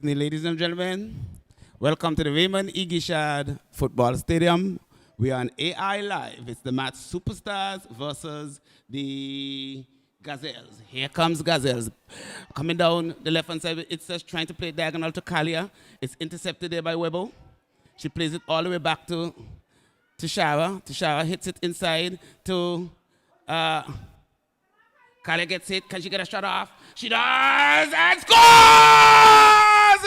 evening, ladies and gentlemen. Welcome to the Raymond Igishad Football Stadium. We are on AI Live. It's the match Superstars versus the Gazelles. Here comes Gazelles. Coming down the left-hand side, it's just trying to play diagonal to Kalia. It's intercepted there by Webo. She plays it all the way back to Tishara. Tishara hits it inside to... Kalia gets it. Can she get a shot off? She does and scores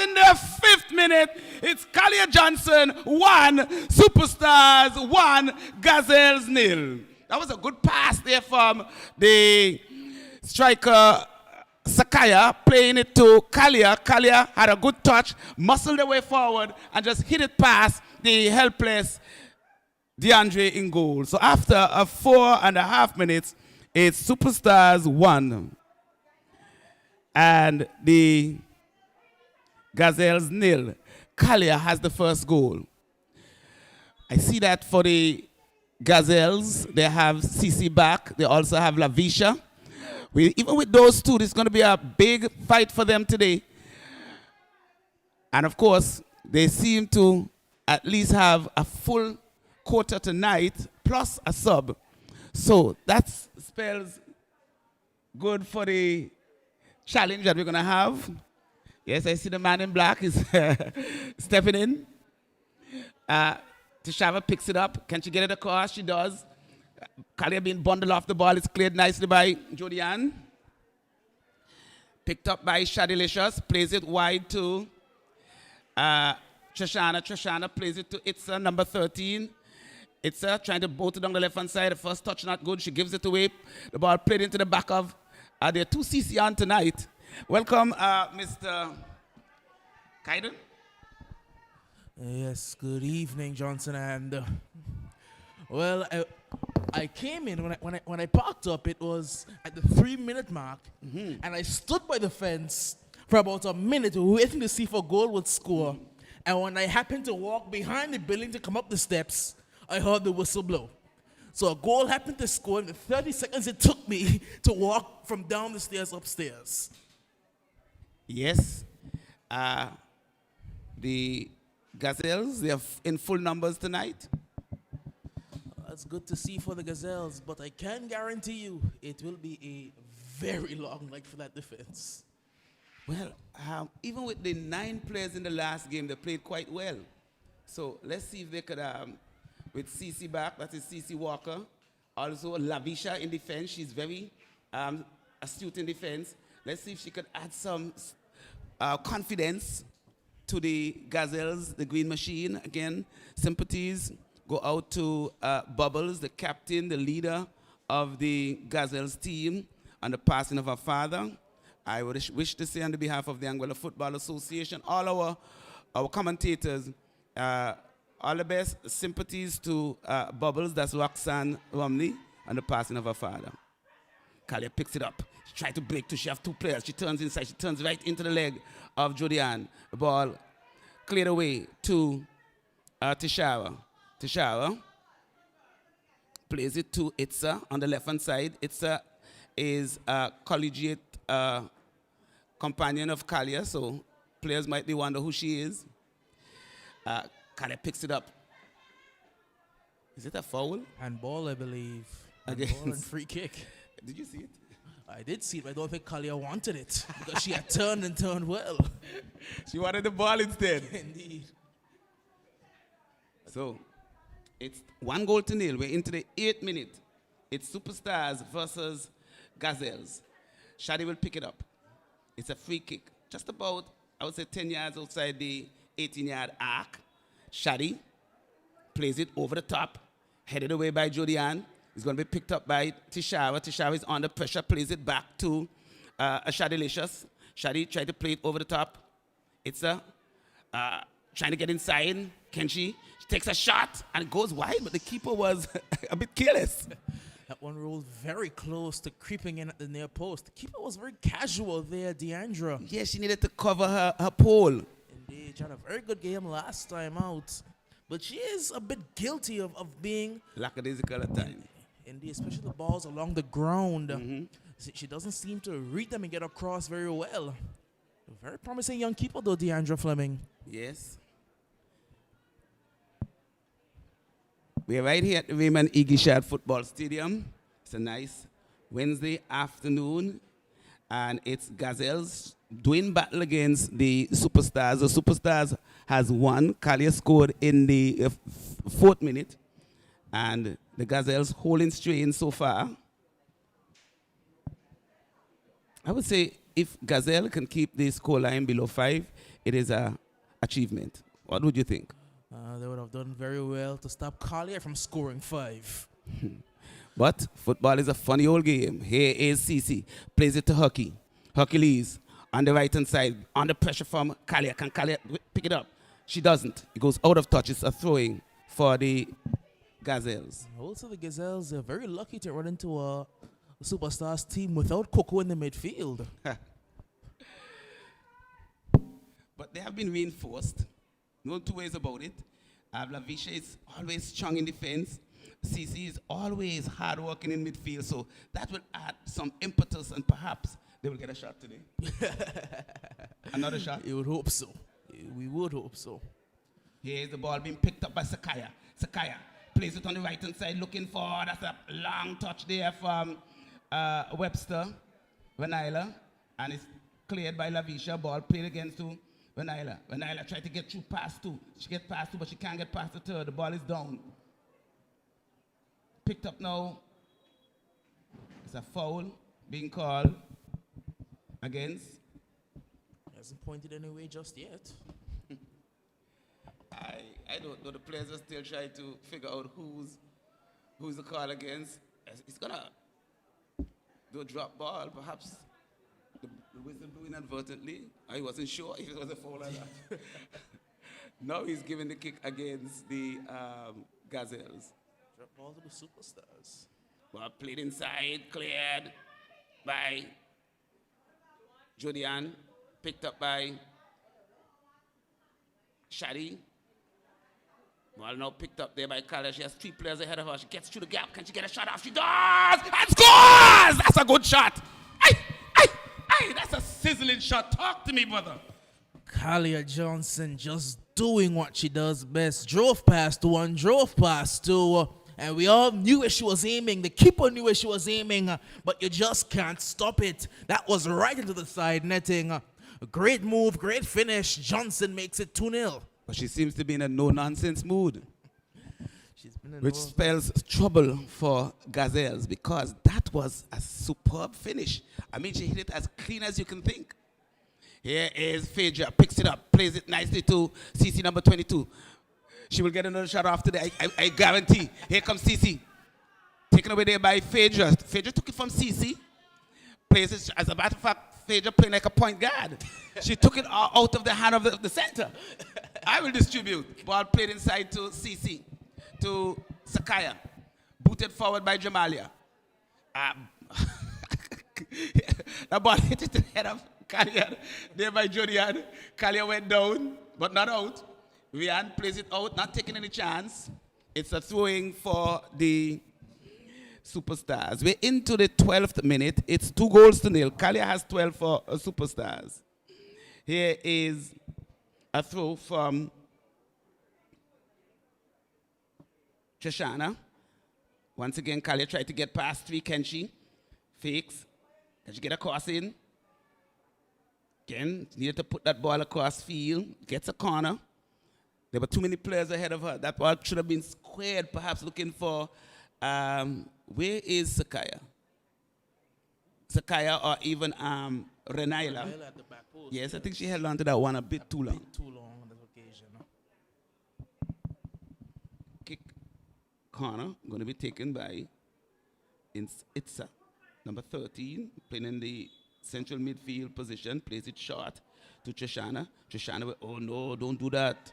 in the 5th minute. It's Kalia Johnson 1, Superstars 1, Gazelles 0. That was a good pass there from the striker Sakaya, playing it to Kalia. Kalia had a good touch, muscled the way forward, and just hit it past the helpless DeAndre in goal. So after a 4.5 minutes, it's Superstars 1 and the Gazelles 0. Kalia has the first goal. I see that for the Gazelles, they have CC back. They also have Lavisha. Even with those two, it's going to be a big fight for them today. And of course, they seem to at least have a full quarter tonight, plus a sub. So that spells good for the challenge that we're going to have. Yes, I see the man in black is stepping in. Tishava picks it up. Can she get it across? She does. Kalia being bundled off the ball. It's cleared nicely by Jodianne. Picked up by Shadilicious. Plays it wide to Trishana. Trishana plays it to Itza, number 13. Itza trying to bolt it down the left-hand side. The first touch not good. She gives it away. The ball played into the back of... there are 2 CC on tonight. Welcome, Mr. Kaiden. Yes, good evening, Johnson. And well, I came in when I parked up. It was at the 3-minute mark, and I stood by the fence for about a minute, waiting to see if a goal would score. And when I happened to walk behind the building to come up the steps, I heard the whistle blow. So a goal happened to score in the 30 seconds it took me to walk from down the stairs upstairs. Yes. The Gazelles, they are in full numbers tonight. That's good to see for the Gazelles, but I can guarantee you it will be a very long night for that defense. Well, even with the 9 players in the last game, they played quite well. So let's see if they could... with CC back, that is CC Walker. Also, Lavisha in defense. She's very astute in defense. Let's see if she could add some confidence to the Gazelles, the Green Machine. Again, sympathies go out to Bubbles, the captain, the leader of the Gazelles team, and the passing of her father. I would wish to say on the behalf of the Anguilla Football Association, all our commentators, all the best sympathies to Bubbles, that's Roxanne Romney, and the passing of her father. Kalia picks it up. She tried to break she have 2 players. She turns inside. She turns right into the leg of Jodianne. The ball cleared away to Tishara. Tishara plays it to Itza on the left-hand side. Itza is a collegiate companion of Kalia, so players might be wonder who she is. Kalia picks it up. Is it a foul? Handball, I believe. Against- Handball and free kick. Did you see it? I did see it, but I don't think Kalia wanted it because she had turned and turned well. She wanted the ball instead. Indeed. So, it's 1-0. We're into the 8th minute. It's Superstars versus Gazelles. Shadi will pick it up. It's a free kick. Just about, I would say, 10 yards outside the 18-yard arc. Shadi plays it over the top, headed away by Jodianne. It's going to be picked up by Tishara. Tishara is under pressure, plays it back to Shadilicious. Shadi tried to play it over the top. It's trying to get inside. Can she? She takes a shot and it goes wide, but the keeper was a bit careless. That one rolled very close to creeping in at the near post. The keeper was very casual there, Deandra. Yeah, she needed to cover her pole. Indeed, she had a very good game last time out. But she is a bit guilty of being... lackadaisical at times. Indeed, especially the balls along the ground. She doesn't seem to read them and get across very well. Very promising young keeper, though, Deandra Fleming. Yes. We are right here at the Raymond Igishad Football Stadium. It's a nice Wednesday afternoon, and it's Gazelles doing battle against the Superstars. The Superstars has won. Kalia scored in the fourth minute, and the Gazelles holding strain so far. I would say if Gazelle can keep the scoreline below 5, it is an achievement. What would you think? They would have done very well to stop Collier from scoring 5. But football is a funny old game. Here is Cece. Plays it to Hockey. Hockey leaves on the right-hand side. Under pressure from Kalia. Can Kalia pick it up? She doesn't. It goes out of touch. It's a throwing for the Gazelles. Also, the Gazelles are very lucky to run into a Superstars team without Coco in the midfield. But they have been reinforced. No two ways about it. Lavisha is always strong in defense. CC is always hard working in midfield. So that will add some impetus, and perhaps they will get a shot today. Another shot. You would hope so. We would hope so. Here's the ball being picked up by Sakaya. Sakaya plays it on the right-hand side, looking for, that's a long touch there from Webster, Vanilla, and it's cleared by Lavisha. Ball played against to Vanilla. Vanilla tried to get through past 2. She gets past 2, but she can't get past the third. The ball is down. Picked up now. It's a foul being called against. Hasn't pointed anyway just yet. I don't know. The players are still trying to figure out who's the call against. It's gonna do a drop ball, perhaps. The whistle blew inadvertently. I wasn't sure if it was a foul or not. Now he's giving the kick against the Gazelles. Drop ball to the Superstars. Ball played inside, cleared by Jodian, picked up by Shadi. Ball now picked up there by Kala. She has 3 players ahead of her. She gets through the gap. Can she get a shot off? She does! And scores! That's a good shot. Hey, that's a sizzling shot. Talk to me, brother. Kalia Johnson just doing what she does best. Drove past 1, drove past 2, and we all knew where she was aiming. The keeper knew where she was aiming, but you just can't stop it. That was right into the side netting. A great move, great finish. Johnson makes it 2-0. But she seems to be in a no-nonsense mood, She's been in which spells trouble for Gazelles, because that was a superb finish. I mean, she hit it as clean as you can think. Here is Phaedra, picks it up, plays it nicely to CC number 22. She will get another shot after that, I guarantee. Here comes CC. Taken away there by Phaedra. Phaedra took it from CC. Plays it, as a matter of fact, Phaedra playing like a point guard. She took it out of the hand of the center. I will distribute. Ball played inside to CC, to Sakaya. Booted forward by Jamalia. The ball hit it to the head of Kalia. There by Jodian. Kalia went down, but not out. Rian plays it out, not taking any chance. It's a throwing for the Superstars. We're into the 12th minute. It's 2-0. Kalia has 12 for Superstars. Here is a throw from Shoshana. Once again, Kalia tried to get past 3. Can she? Fakes. Can she get a cross in? Again, needed to put that ball across field. Gets a corner. There were too many players ahead of her. That ball should have been squared, perhaps looking for, where is Sakaya? Sakaya or even Renaila. at the back post. Yes, I think she held on to that one a bit too long. Too long on this occasion. Kick corner going to be taken by Itza, number 13, playing in the central midfield position, plays it short to Trishana. Trishana, oh no, don't do that.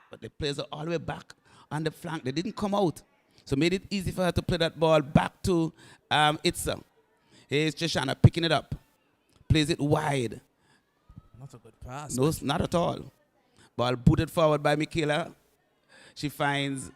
But the players are all the way back on the flank. They didn't come out. So made it easy for her to play that ball back to Itza. Here's Trishana picking it up. Plays it wide. Not a good pass. No, not at all. Ball booted forward by Michaela. She finds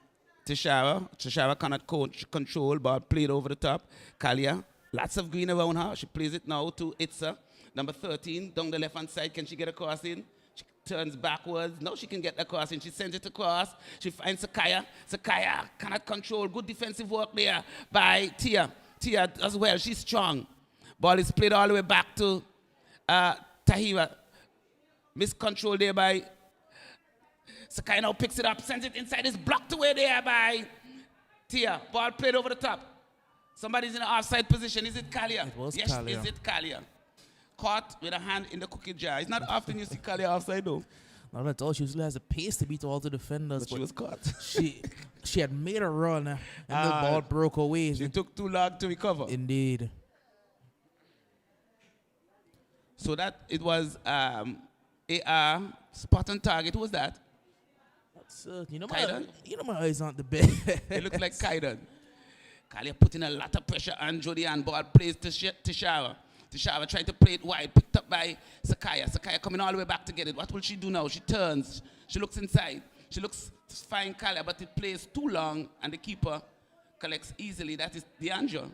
Tishara. Tishara cannot control. Ball played over the top. Kalia Lots of green around her. She plays it now to Itza, number 13, down the left-hand side. Can she get across in? She turns backwards. No, she can get across in. She sends it across. She finds Sakaya. Sakaya cannot control. Good defensive work there by Tia. Tia as well. She's strong. Ball is played all the way back to Tahira. Miscontrol there by Sakaya. Now picks it up, sends it inside. It's blocked away there by Tia. Ball played over the top. Somebody's in an offside position. Is it Kalia? It was yes, Kalia. Is it Kalia? Caught with a hand in the cookie jar. It's not often you see Kalia offside though. Not at all. She usually has the pace to beat all the defenders. But she was caught. she had made a run and the ball broke away. She took too long to recover. Indeed. So that it was AR spot on target. Who was that? That's, you know my eyes aren't the best. It looks like Kaidan. Kalia putting a lot of pressure on Jody and ball plays to Tishara. Tishara trying to play it wide, picked up by Sakaya. Sakaya coming all the way back to get it. What will she do now? She turns. She looks inside. She looks to find Kalia, but it plays too long, and the keeper collects easily. That is DeAndre.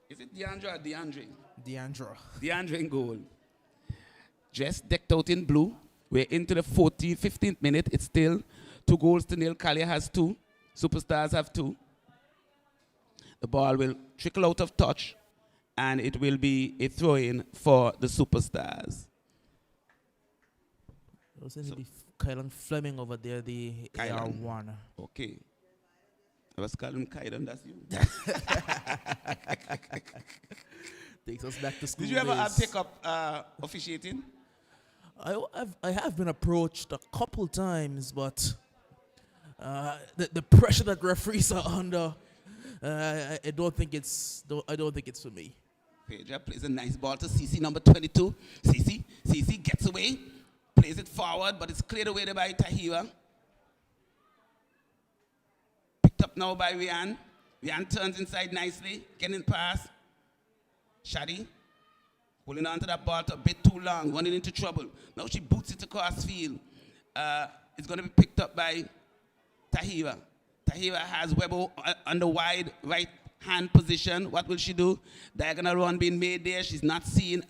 Is it DeAndre or DeAndre? DeAndre. DeAndre in goal. Just decked out in blue. We're into the 15th minute. It's still 2-0. Kalia has 2. Superstars have 2. The ball will trickle out of touch, and it will be a throw-in for the Superstars. It was going to be Kylan Fleming over there, the AR1. Okay. I was calling Kylan, that's you. Takes us back to school. Did you ever take up officiating? I have been approached a couple times, but the pressure that referees are under, I don't think it's for me. Pedro plays a nice ball to CC number 22. CC gets away, plays it forward, but it's cleared away by Tahira. Picked up now by Rian. Rian turns inside nicely, getting past. Shadi holding on to that ball a bit too long, running into trouble. Now she boots it across field. It's going to be picked up by Tahira. Tahira has Webo on the wide right hand position. What will she do? Diagonal run being made there. She's not seeing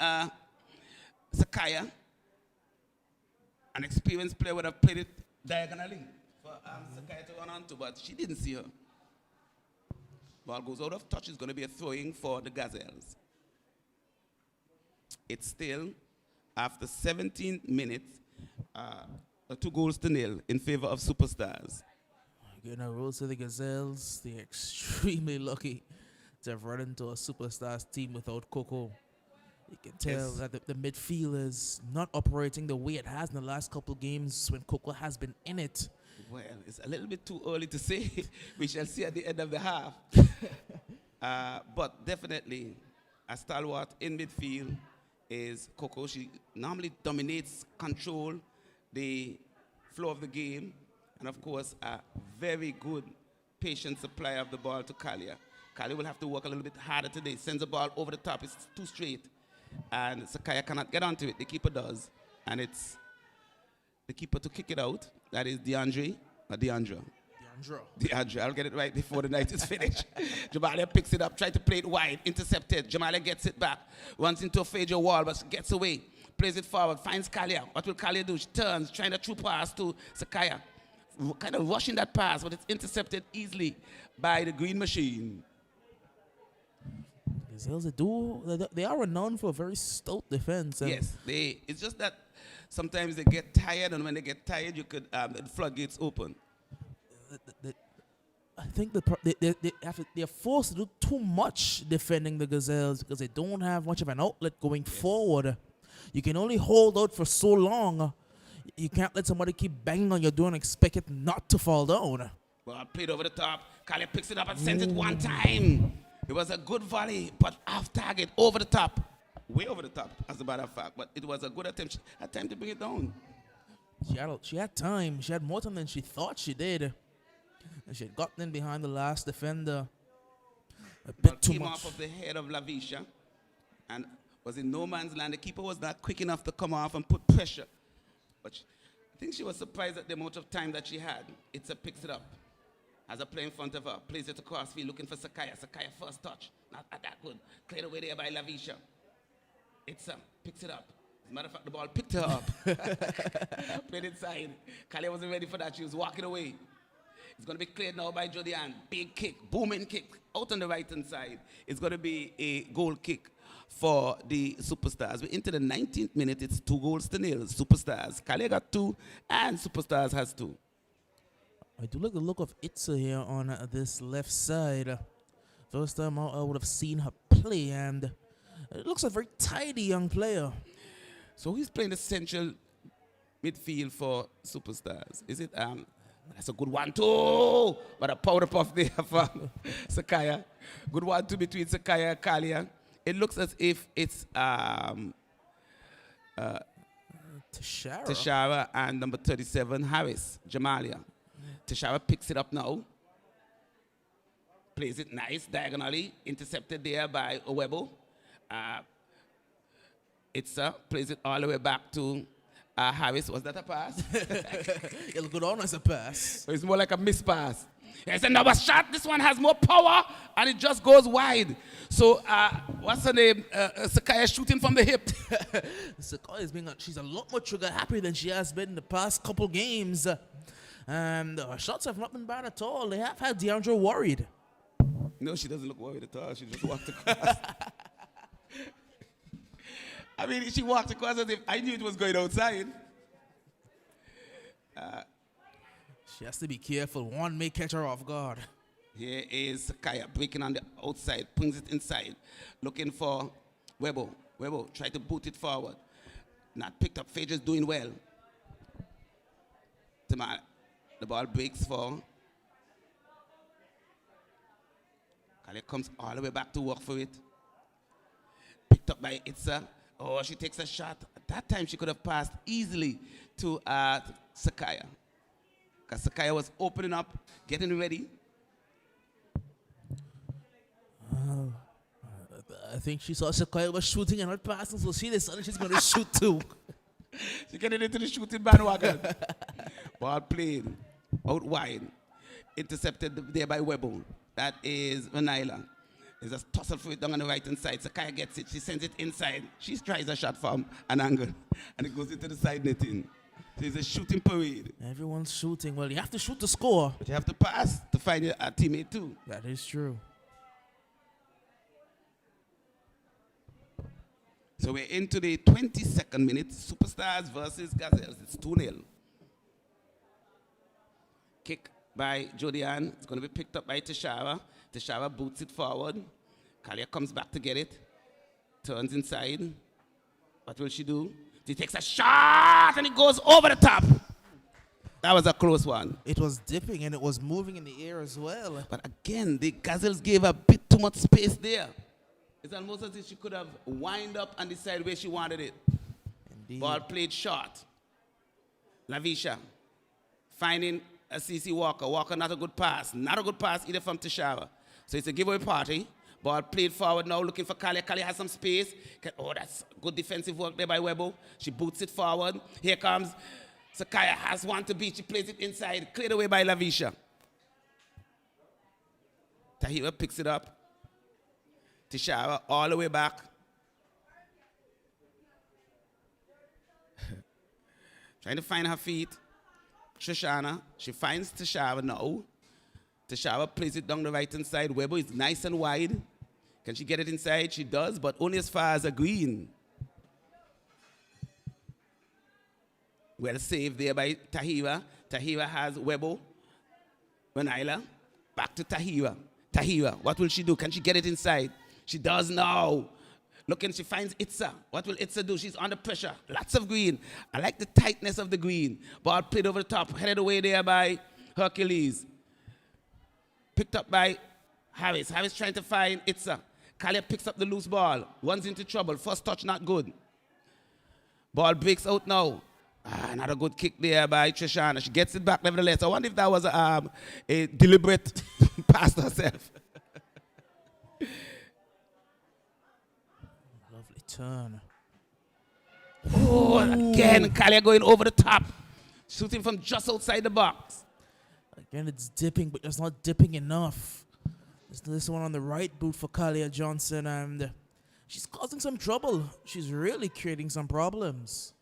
Sakaya. An experienced player would have played it diagonally for Sakaya to run onto, but she didn't see her. Ball goes out of touch. It's going to be a throwing for the Gazelles. It's still, after 17 minutes, 2-0 in favor of Superstars. Again, a rose to the Gazelles. They're extremely lucky to have run into a Superstars team without Coco. You can tell that the midfield is not operating the way it has in the last couple games when Coco has been in it. Well, it's a little bit too early to say. We shall see at the end of the half. But definitely, a stalwart in midfield is Coco. She normally dominates, control the flow of the game, and of course, a very good patient supplier of the ball to Kalia. Kalia will have to work a little bit harder today. Sends the ball over the top. It's too straight. And Sakaya cannot get onto it. The keeper does. And it's the keeper to kick it out. That is DeAndre. I'll get it right before the night is finished. Jamalia picks it up, tries to play it wide, intercepted. Jamalia gets it back, runs into a Fajo wall, but gets away. Plays it forward, finds Kalia. What will Kalia do? She turns, trying to through pass to Sakaya. Kind of rushing that pass, but it's intercepted easily by the green machine. Gazelles, they are renowned for a very stout defense. Yes, it's just that sometimes they get tired, and when they get tired, the floodgates open. I think they're forced to do too much defending the Gazelles because they don't have much of an outlet going forward. You can only hold out for so long. You can't let somebody keep banging on your door and expect it not to fall down. Well, played over the top. Kalia picks it up and sends it one time. It was a good volley, but off target, over the top. Way over the top, as a matter of fact. But it was a good attempt. She had time to bring it down. She had time. She had more time than she thought she did. And she had gotten in behind the last defender a bit too much. Came off of the head of Lavisha and was in no man's land. The keeper was not quick enough to come off and put pressure. But I think she was surprised at the amount of time that she had. Itza picks it up. Has a play in front of her. Plays it across field looking for Sakaya. Sakaya first touch. Not that good. Cleared away there by Lavisha. It's picks it up. As a matter of fact, the ball picked her up. Played inside. Kalia wasn't ready for that. She was walking away. It's going to be cleared now by Jodianne. Big kick. Booming kick. Out on the right-hand side. It's going to be a goal kick for the Superstars. We're into the 19th minute. It's 2-0. Superstars. Kalia got 2 and Superstars has 2. I do like the look of Itza here on this left side. First time I would have seen her play, and it looks like a very tidy young player. So who's playing the central midfield for Superstars? Is it, that's a good one too, but a powder puff there from Sakaya. Good 1-2 between Sakaya and Kalia. It looks as if it's Tashara and number 37, Harris, Jamalia. Tashara picks it up now. Plays it nice, diagonally. Intercepted there by Owebo. Plays it all the way back to Harris. Was that a pass? It'll go on as a pass. So it's more like a miss pass. There's another shot. This one has more power, and it just goes wide. So, what's her name? Sakaya shooting from the hip. Sakaya she's a lot more trigger happy than she has been in the past couple games. And her shots have not been bad at all. They have had DeAndre worried. No, she doesn't look worried at all. She just walked across. I mean, she walked across as if I knew it was going outside. She has to be careful. One may catch her off guard. Here is Sakaya breaking on the outside, brings it inside, looking for Webo. Webo tried to boot it forward. Not picked up. Phaedra's doing well. The ball breaks for. Kalia comes all the way back to work for it. Picked up by Itza. Oh, she takes a shot. At that time, she could have passed easily to Sakaya. Because Sakaya was opening up, getting ready. I think she saw Sakaya was shooting and not passing, so she decided she's going to shoot too. She's getting into the shooting bandwagon. Ball played out wide. Intercepted there by Webo. That is Vanilla. There's a tussle for it down on the right-hand side. Sakaya gets it. She sends it inside. She tries a shot from an angle. And it goes into the side netting. So it's a shooting parade. Everyone's shooting. Well, you have to shoot to score. But you have to pass to find a teammate too. That is true. So we're into the 22nd minute. Superstars versus Gazelles. It's 2-0. Kick by Jodianne. It's going to be picked up by Tashara. Tashara boots it forward. Kalia comes back to get it. Turns inside. What will she do? She takes a shot and it goes over the top. That was a close one. It was dipping and it was moving in the air as well. But again, the Gazelles gave a bit too much space there. It's almost as if she could have wind up and decide where she wanted it. Indeed. Ball played short. Lavisha finding a CC Walker. Walker not a good pass. Not a good pass either from Tashara. So it's a giveaway party. Ball played forward now looking for Kalia. Kalia has some space. Oh, that's good defensive work there by Webo. She boots it forward. Here comes Sakaya. Has one to beat. She plays it inside. Cleared away by Lavisha. Tahira picks it up. Tashara all the way back. Trying to find her feet. Shoshana. She finds Tashara now. Tashara plays it down the right-hand side. Webo is nice and wide. Can she get it inside? She does, but only as far as a green. Well saved there by Tahira. Tahira has Webo. Vanilla. Back to Tahira. Tahira, what will she do? Can she get it inside? She does now. Looking, she finds Itza. What will Itza do? She's under pressure. Lots of green. I like the tightness of the green. Ball played over the top. Headed away there by Hercules. Picked up by Harris. Harris trying to find Itza. Kalia picks up the loose ball. One's into trouble. First touch not good. Ball breaks out now. Not a good kick there by Trishana. She gets it back nevertheless. I wonder if that was a deliberate pass to herself. Lovely turn. Oh, again, Kalia going over the top. Shooting from just outside the box. Again, it's dipping, but it's not dipping enough. There's this one on the right boot for Kalia Johnson, and she's causing some trouble. She's really creating some problems.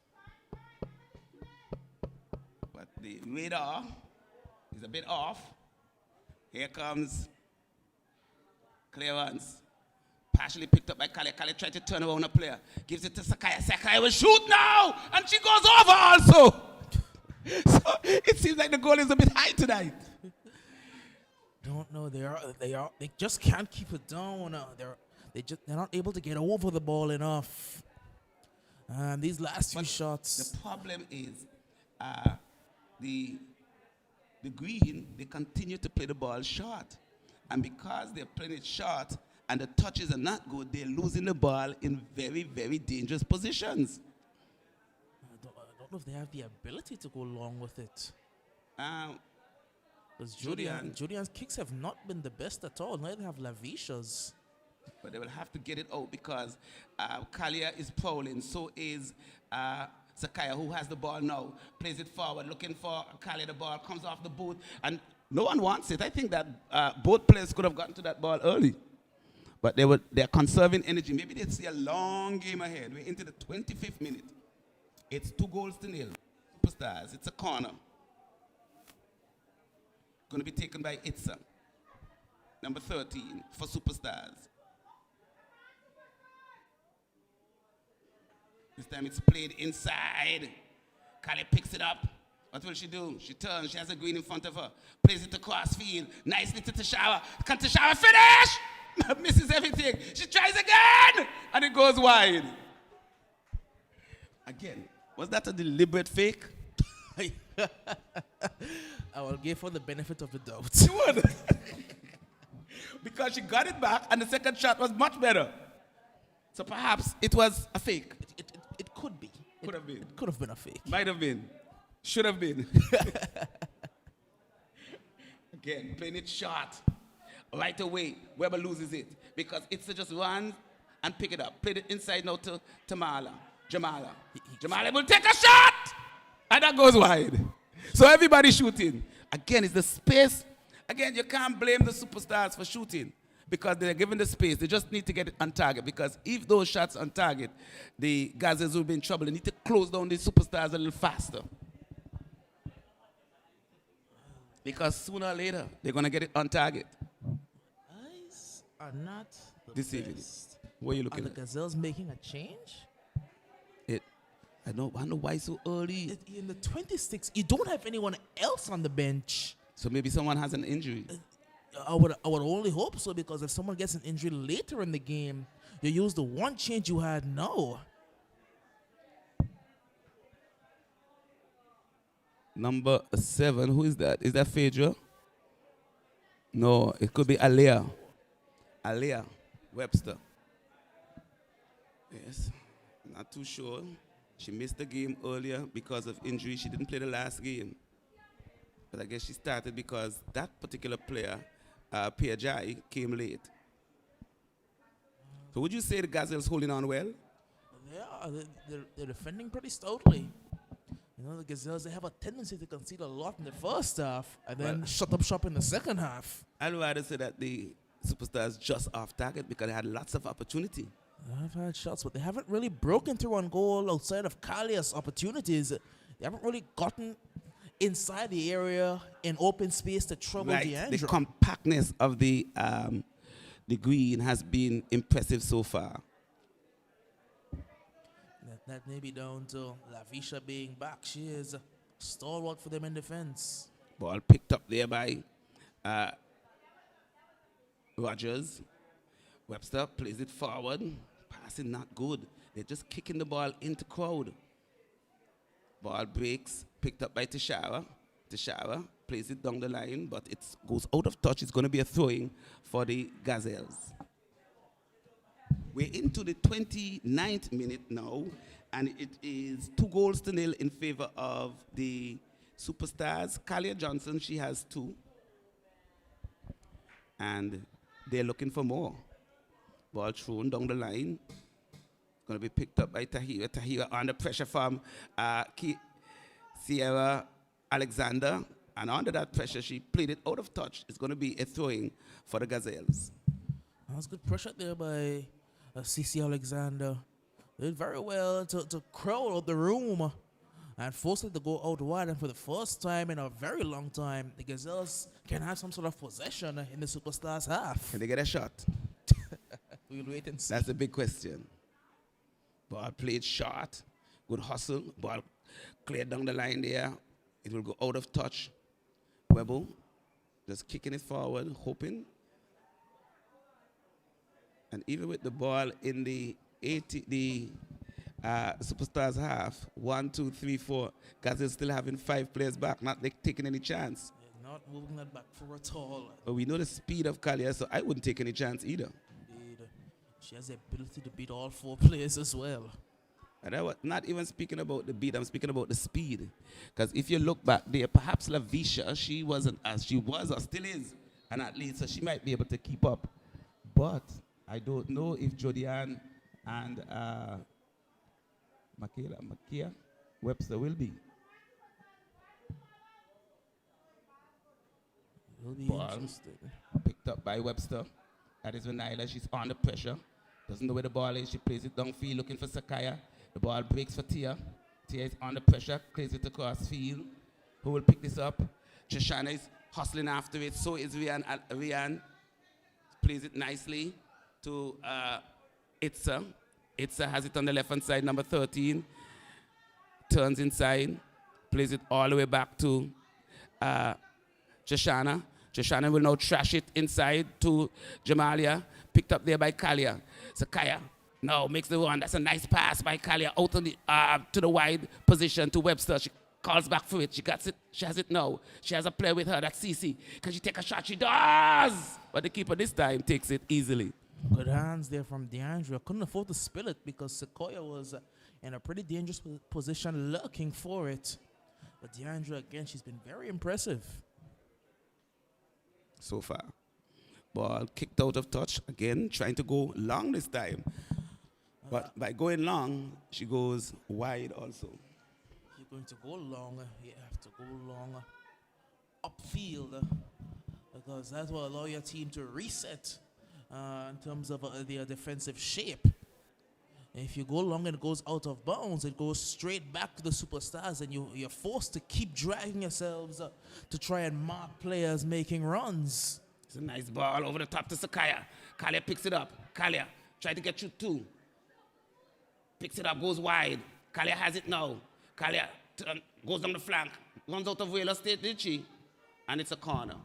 But the radar is a bit off. Here comes clearance. Partially picked up by Kalia. Kalia tried to turn around a player. Gives it to Sakaya. Sakaya will shoot now! And she goes over also! So it seems like the goal is a bit high tonight. Don't know. They just can't keep it down. They're not able to get over the ball enough. And these last few shots. The problem is the green, they continue to play the ball short. And because they're playing it short and the touches are not good, they're losing the ball in very, very dangerous positions. I don't know if they have the ability to go along with it. Because Julian's kicks have not been the best at all. Neither have Lavisha's. But they will have to get it out because Kalia is prowling. So is Sakaya, who has the ball now. Plays it forward, looking for Kalia. The ball comes off the boot, and no one wants it. I think that both players could have gotten to that ball early. But they're conserving energy. Maybe they see a long game ahead. We're into the 25th minute. It's 2-0. Superstars. It's a corner. Going to be taken by Itza. Number 13 for Superstars. This time it's played inside. Kali picks it up. What will she do? She turns. She has a green in front of her. Plays it across field. Nicely to Tashawa. Can Tashawa finish? Misses everything. She tries again. And it goes wide. Again. Was that a deliberate fake? I will give her the benefit of the doubt. She would. Because she got it back and the second shot was much better. So perhaps it was a fake. It could be. Could have been. It could have been a fake. Might have been. Should have been. Again, playing it short. Right away, Weber loses it. Because it's just run and pick it up. Play it inside now to Jamala. Jamala will take a shot! And that goes wide. So everybody's shooting. Again, it's the space. Again, you can't blame the Superstars for shooting because they're given the space. They just need to get it on target because if those shots on target, the Gazelles will be in trouble. They need to close down the Superstars a little faster. Because sooner or later, they're going to get it on target. Eyes are not the This evening. best. What are you looking Are at? the Gazelles making a change? I know why so early. In the 26th, you don't have anyone else on the bench. So maybe someone has an injury. I would only hope so because if someone gets an injury later in the game, you use the one change you had now. Number 7, who is that? Is that Phaedra? No, it could be Alea. Alea Webster. Yes, not too sure. She missed the game earlier because of injury. She didn't play the last game. But I guess she started because that particular player, Piajai, came late. So would you say the Gazelles holding on well? They're defending pretty stoutly. You know, the Gazelles, they have a tendency to concede a lot in the first half and then shut up shop in the second half. I'd rather say that the Superstars just off target because they had lots of opportunity. I've had shots, but they haven't really broken through on goal outside of Kalia's opportunities. They haven't really gotten inside the area in open space to trouble the Andrew. The compactness of the green has been impressive so far. That may be down to Lavisha being back. She is stalwart for them in defense. Ball picked up there by Rogers. Webster plays it forward. Passing not good. They're just kicking the ball into crowd. Ball breaks. Picked up by Tashara. Tashara plays it down the line, but it goes out of touch. It's going to be a throwing for the Gazelles. We're into the 29th minute now, and it is 2-0 in favor of the Superstars. Kalia Johnson, she has 2. And they're looking for more. Ball thrown down the line. Going to be picked up by Tahira. Tahira under pressure from Sierra Alexander. And under that pressure, she played it out of touch. It's going to be a throwing for the Gazelles. That was good pressure there by CC Alexander. Did very well to crowd out the room and force it to go out wide. And for the first time in a very long time, the Gazelles can have some sort of possession in the Superstars half. Can they get a shot? We'll wait and see. That's the big question. Ball played short. Good hustle. Ball cleared down the line there. It will go out of touch. Webble just kicking it forward, hoping. And even with the ball in the Superstars half, 1, 2, 3, 4, Gazelles still having 5 players back, not taking any chance. Yeah, not moving that back for at all. But we know the speed of Kalia, so I wouldn't take any chance either. Indeed. She has the ability to beat all 4 players as well. And I was not even speaking about the beat, I'm speaking about the speed. Because if you look back there, perhaps Lavisha, she wasn't as she was or still is an athlete, so she might be able to keep up. But I don't know if Jodianne and Makia Webster will be. Will be Ball interesting. picked up by Webster. That is Vanilla. She's under pressure. Doesn't know where the ball is. She plays it downfield looking for Sakaya. The ball breaks for Tia. Tia is under pressure. Plays it across field. Who will pick this up? Shoshana is hustling after it. So is Rian. Plays it nicely to Itza. Itza has it on the left-hand side, number 13. Turns inside. Plays it all the way back to Shoshana. Shoshana will now trash it inside to Jamalia. Picked up there by Kalia. So Kaya now makes the run. That's a nice pass by Kalia out on the, to the wide position to Webster. She calls back for it. She got it. She has it now. She has a player with her. That's Cece. Can she take a shot? She does! But the keeper this time takes it easily. Good hands there from DeAndre. Couldn't afford to spill it because Sequoia was in a pretty dangerous position looking for it. But DeAndre, again, she's been very impressive. So far. Ball kicked out of touch. Again, trying to go long this time. But by going long, she goes wide also. You're going to go long. You have to go long upfield because that will allow your team to reset in terms of their defensive shape. If you go long and it goes out of bounds, it goes straight back to the Superstars, and you're forced to keep dragging yourselves to try and mark players making runs. It's a nice ball over the top to Sakaya. Kalia picks it up. Kalia try to get you 2. Picks it up, goes wide. Kalia has it now. Kalia goes down the flank. Runs out of real estate, did she? And it's a corner.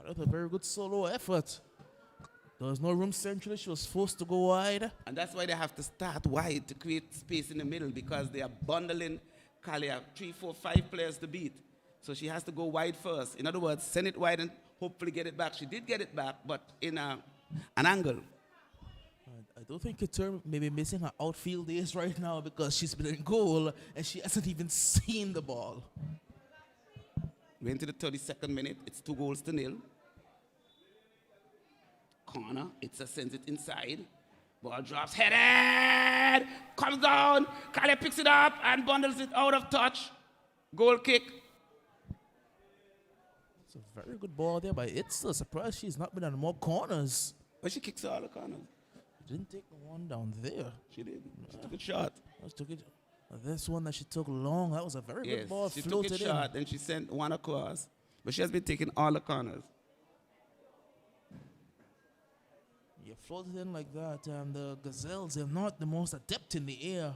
That's a very good solo effort. There was no room centrally. She was forced to go wide. And that's why they have to start wide to create space in the middle, because they are bundling Kalia 3, 4, 5 players to beat. So she has to go wide first. In other words, send it wide and hopefully get it back. She did get it back, but in an angle. I don't think Couture may be missing her outfield days right now because she's been in goal and she hasn't even seen the ball. We're into the 32nd minute. It's 2-0. Corner. Itza sends it inside. Ball drops. Headed. Comes down. Kalia picks it up and bundles it out of touch. Goal kick. It's a very good ball there by Itza. Surprised she's not been on more corners. But she kicks all the corners. Didn't take the one down there. She did. She took a shot. Took it. This one that she took long, that was a very good ball. She took a shot and she sent one across. But she has been taking all the corners. You float it in like that, and the Gazelles are not the most adept in the air.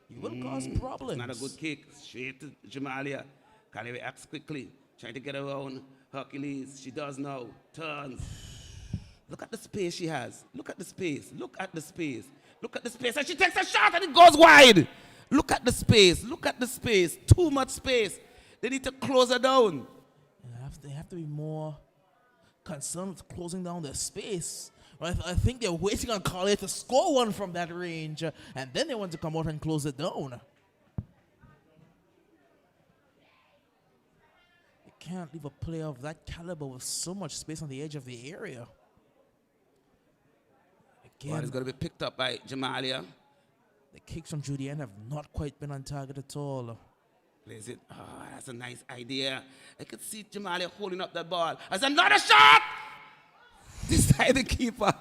You will cause problems. It's not a good kick. Straight to Jamalia. Kalia reacts quickly. Trying to get around Hercules. She does now. Turns. Look at the space she has. Look at the space. Look at the space. Look at the space. And she takes a shot and it goes wide. Look at the space. Look at the space. Too much space. They need to close her down. They have to be more concerned with closing down the space. I think they're waiting on Kalia to score one from that range, and then they want to come out and close it down. You can't leave a player of that caliber with so much space on the edge of the area. Ball is going to be picked up by Jamalia. The kicks from Julianne have not quite been on target at all. Plays it. Oh, that's a nice idea. I could see Jamalia holding up that ball. As another shot! This time the keeper.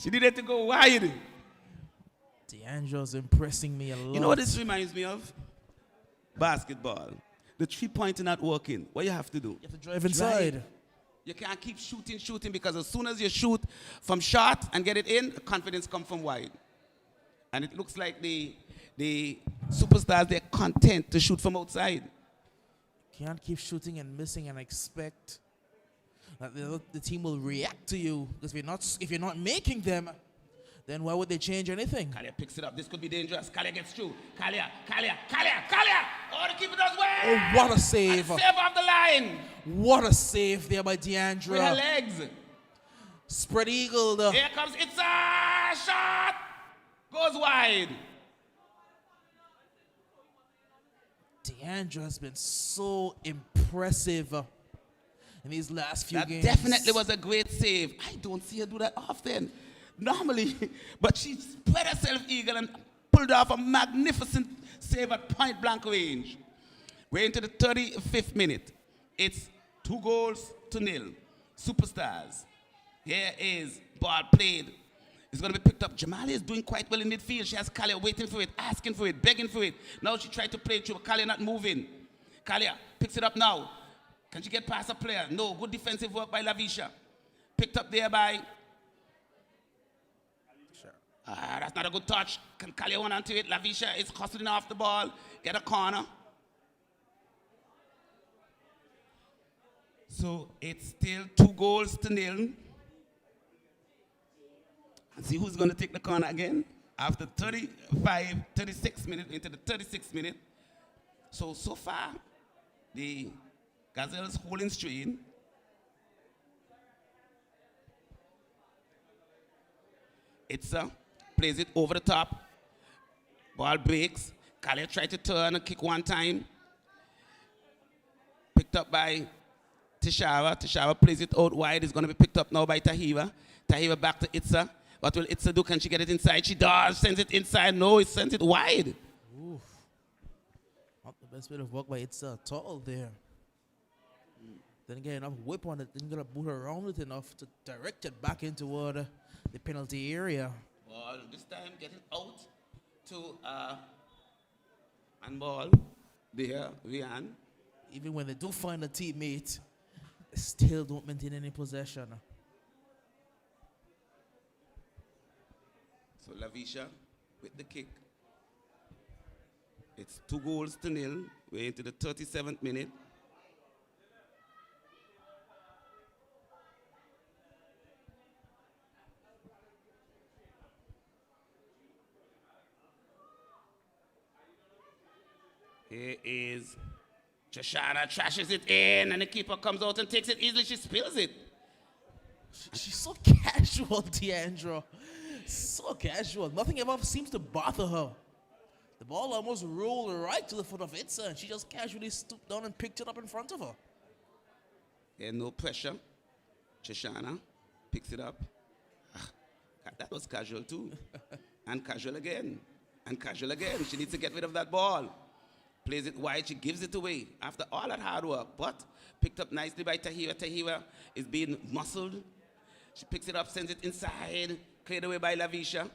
She needed to go wide. D'Angelo's impressing me a lot. You know what this reminds me of? Basketball. The three-pointer not working. What you have to do? You have to drive inside. You can't keep shooting, because as soon as you shoot from short and get it in, the confidence comes from wide. And it looks like the superstars, they're content to shoot from outside. Can't keep shooting and missing and expect that the team will react to you. Because if you're not making them, then why would they change anything? Kalia picks it up. This could be dangerous. Kalia gets through. Kalia. Oh, the keeper does well. Oh, what a save. And save off the line. What a save there by D'Angelo. With her legs. Spread eagle. Here comes Itza. Shot. Goes wide. D'Angelo has been so impressive in these last few games. That definitely was a great save. I don't see her do that often. Normally, but she spread herself eagle and pulled off a magnificent save at point blank range. We're into the 35th minute. It's 2-0. Superstars. Here is ball played. It's going to be picked up. Jamalia is doing quite well in midfield. She has Kalia waiting for it, asking for it, begging for it. Now she tried to play it through, but Kalia not moving. Kalia picks it up now. Can she get past a player? No. Good defensive work by Lavisha. Picked up there by... that's not a good touch. Can Kalia hold onto it? Lavisha is hustling off the ball. Get a corner. So it's still 2-0. And see who's going to take the corner again. After 36 minutes into the 36th minute. So far, the Gazelles holding straight. Itza plays it over the top. Ball breaks. Kalia tried to turn and kick one time. Picked up by Tishara. Tishara plays it out wide. It's going to be picked up now by Tahiva. Tahiva back to Itza. What will Itza do? Can she get it inside? She does. Sends it inside. No, it sends it wide. Oof. Not the best bit of work by Itza at all there. Didn't get enough whip on it. Didn't get a boot around it enough to direct it back into the penalty area. Ball this time getting out to handball. There, Rian. Even when they do find a teammate, they still don't maintain any possession. So Lavisha with the kick. It's 2-0. We're into the 37th minute. Here is Shoshana, trashes it in, and the keeper comes out and takes it easily. She spills it. She's so casual, D'Angelo. So casual. Nothing ever seems to bother her. The ball almost rolled right to the foot of Itza, and she just casually stooped down and picked it up in front of her. Yeah, no pressure. Shoshana picks it up. That was casual too. And casual again. And casual again. She needs to get rid of that ball. Plays it wide, she gives it away after all that hard work, but picked up nicely by Tahiva. Tahiva is being muscled. She picks it up, sends it inside, cleared away by Lavisha.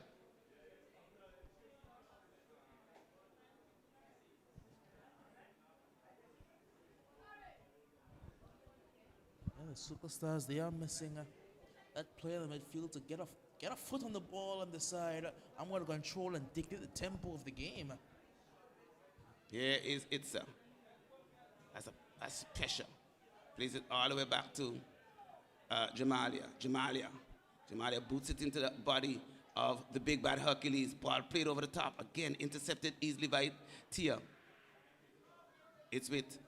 Yeah, the superstars, they are missing that player in the midfield to get a foot on the ball on the side. I'm going to control and dictate the tempo of the game. Here is Itza. That's pressure. Plays it all the way back to Jamalia. Jamalia boots it into the body of the big bad Hercules. Ball played over the top. Again, intercepted easily by Tia. It's with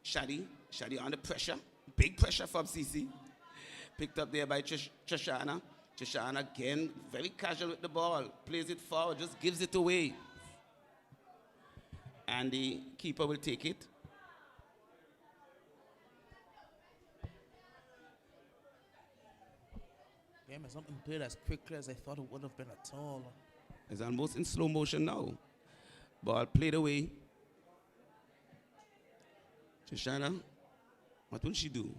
Shadi. Shadi under pressure. Big pressure from CC. Picked up there by Shoshana. Shoshana again, very casual with the ball. Plays it forward, just gives it away. And the keeper will take it. Game has not been played as quickly as I thought it would have been at all. It's almost in slow motion now. Ball played away. Shoshana, what will she do?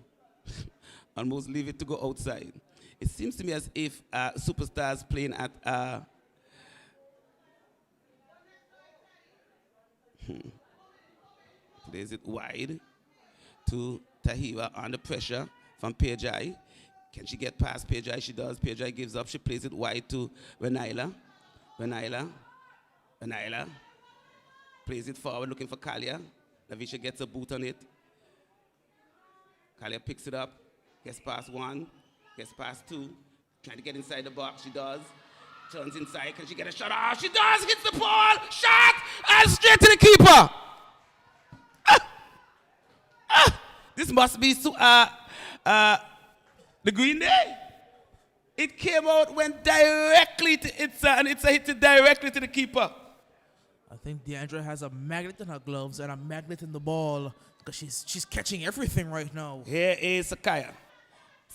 Almost leave it to go outside. It seems to me as if superstars playing at plays it wide to Tahiwa under pressure from Pejai. Can she get past Pejai? She does. Pejai gives up. She plays it wide to Renila. Renila plays it forward looking for Kalia. Lavisha gets a boot on it. Kalia picks it up, gets past one, gets past two, trying to get inside the box. She does. Turns inside. Can she get a shot? Oh, she does. Hits the ball. Shot. And straight to the keeper. This must be the Green Day. It came out, went directly to Itza, and Itza hit it directly to the keeper. I think Deandra has a magnet in her gloves and a magnet in the ball because she's catching everything right now. Here is Sakaya.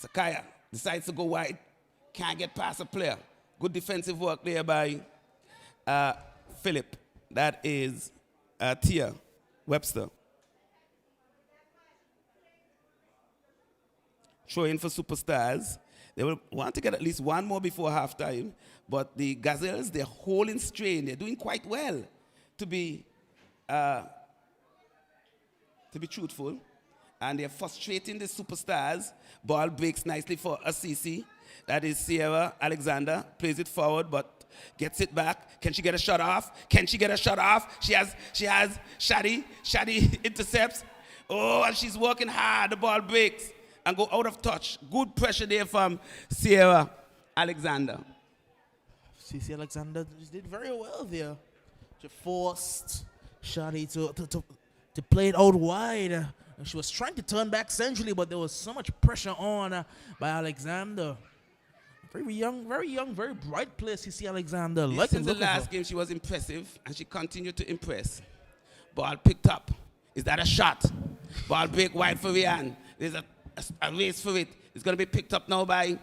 Sakaya decides to go wide. Can't get past a player. Good defensive work there by Philip. That is Tia Webster. Throw in for superstars. They will want to get at least one more before halftime. But the Gazelles, they're holding strain. They're doing quite well, to be truthful. And they're frustrating the superstars. Ball breaks nicely for Assisi. That is Sierra Alexander. Plays it forward, but gets it back. Can she get a shot off? Can she get a shot off? She has Shadi. Shadi intercepts. Oh, and she's working hard. The ball breaks and go out of touch. Good pressure there from Sierra Alexander. CC Alexander did very well there. She forced Shadi to play it out wide. And she was trying to turn back centrally, but there was so much pressure on by Alexander. Very young, very bright player, CC Alexander. Like in the last game, she was impressive, and she continued to impress. Ball picked up. Is that a shot? Ball break wide for Rian. There's a race for it. It's going to be picked up now by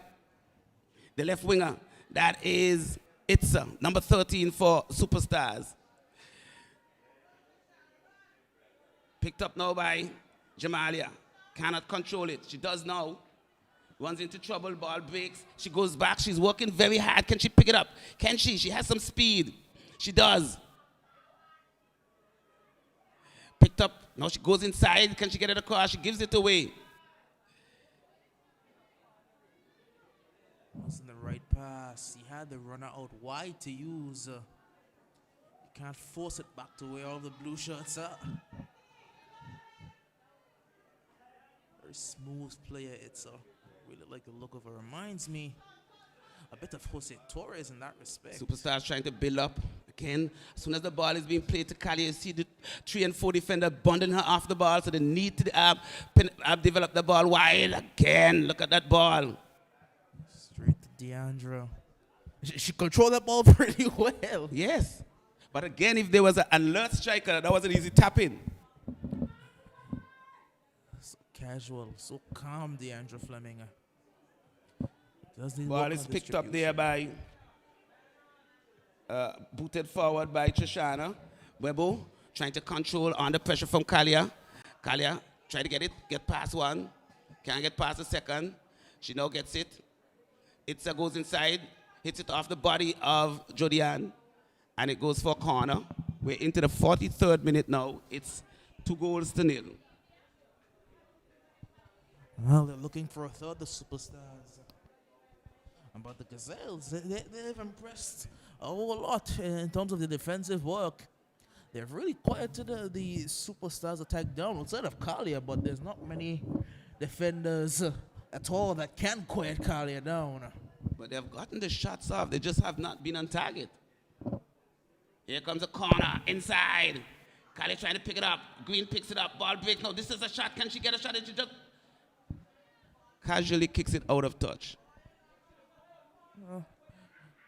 the left winger. That is Itza, number 13 for Superstars. Picked up now by Jamalia. Cannot control it. She does now. Runs into trouble. Ball breaks. She goes back. She's working very hard. Can she pick it up? Can she? She has some speed. She does. Picked up. Now she goes inside. Can she get it across? She gives it away. Wasn't the right pass. He had the runner out wide to use. You can't force it back to where all the blue shirts are. Very smooth player. It's really like the look of her. Reminds me a bit of Jose Torres in that respect. Superstars trying to build up. Again, as soon as the ball is being played to Kali, you see the 3 and 4 defender bundling her off the ball, so they need to develop the ball wide. Again, look at that ball. Straight to Deandra. She controlled that ball pretty well. Yes. But again, if there was an alert striker, that was an easy tap in. So casual, so calm, Deandra Fleming. Ball is picked up there by, booted forward by Trishana. Webo trying to control under pressure from Kalia. Kalia try to get past one. Can't get past the second. She now gets it. Itza goes inside, hits it off the body of Jodian, and it goes for a corner. We're into the 43rd minute now. It's 2-0. Well, they're looking for a third, the Superstars. But the Gazelles, they've impressed a whole lot in terms of the defensive work. They've really quieted the Superstars attack down outside of Kalia, but there's not many defenders at all that can quiet Kalia down. But they've gotten the shots off. They just have not been on target. Here comes a corner inside. Kalia trying to pick it up. Green picks it up. Ball breaks. No, this is a shot. Can she get a shot? And she just casually kicks it out of touch.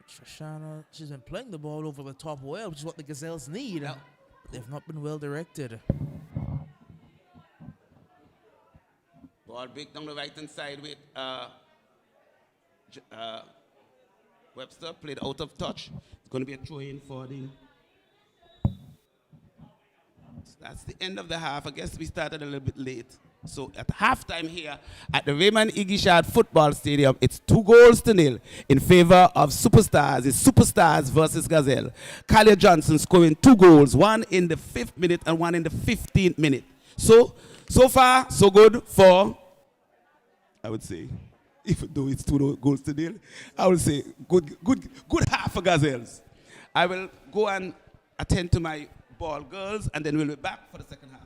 Shoshana, she's been playing the ball over the top well, which is what the Gazelles need. Yeah. But they've not been well directed. Ball break down the right-hand side with Webster, played out of touch. It's going to be a throw-in for the That's the end of the half. I guess we started a little bit late. So at halftime here at the Raymond Igishad Football Stadium, it's 2 goals to nil in favor of Superstars. It's Superstars versus Gazelle. Kyle Johnson scoring 2 goals, one in the 5th minute and one in the 15th minute. So far, so good for, I would say, even though it's 2 goals to nil, I would say good half for Gazelles. I will go and attend to my ball girls, and then we'll be back for the second half.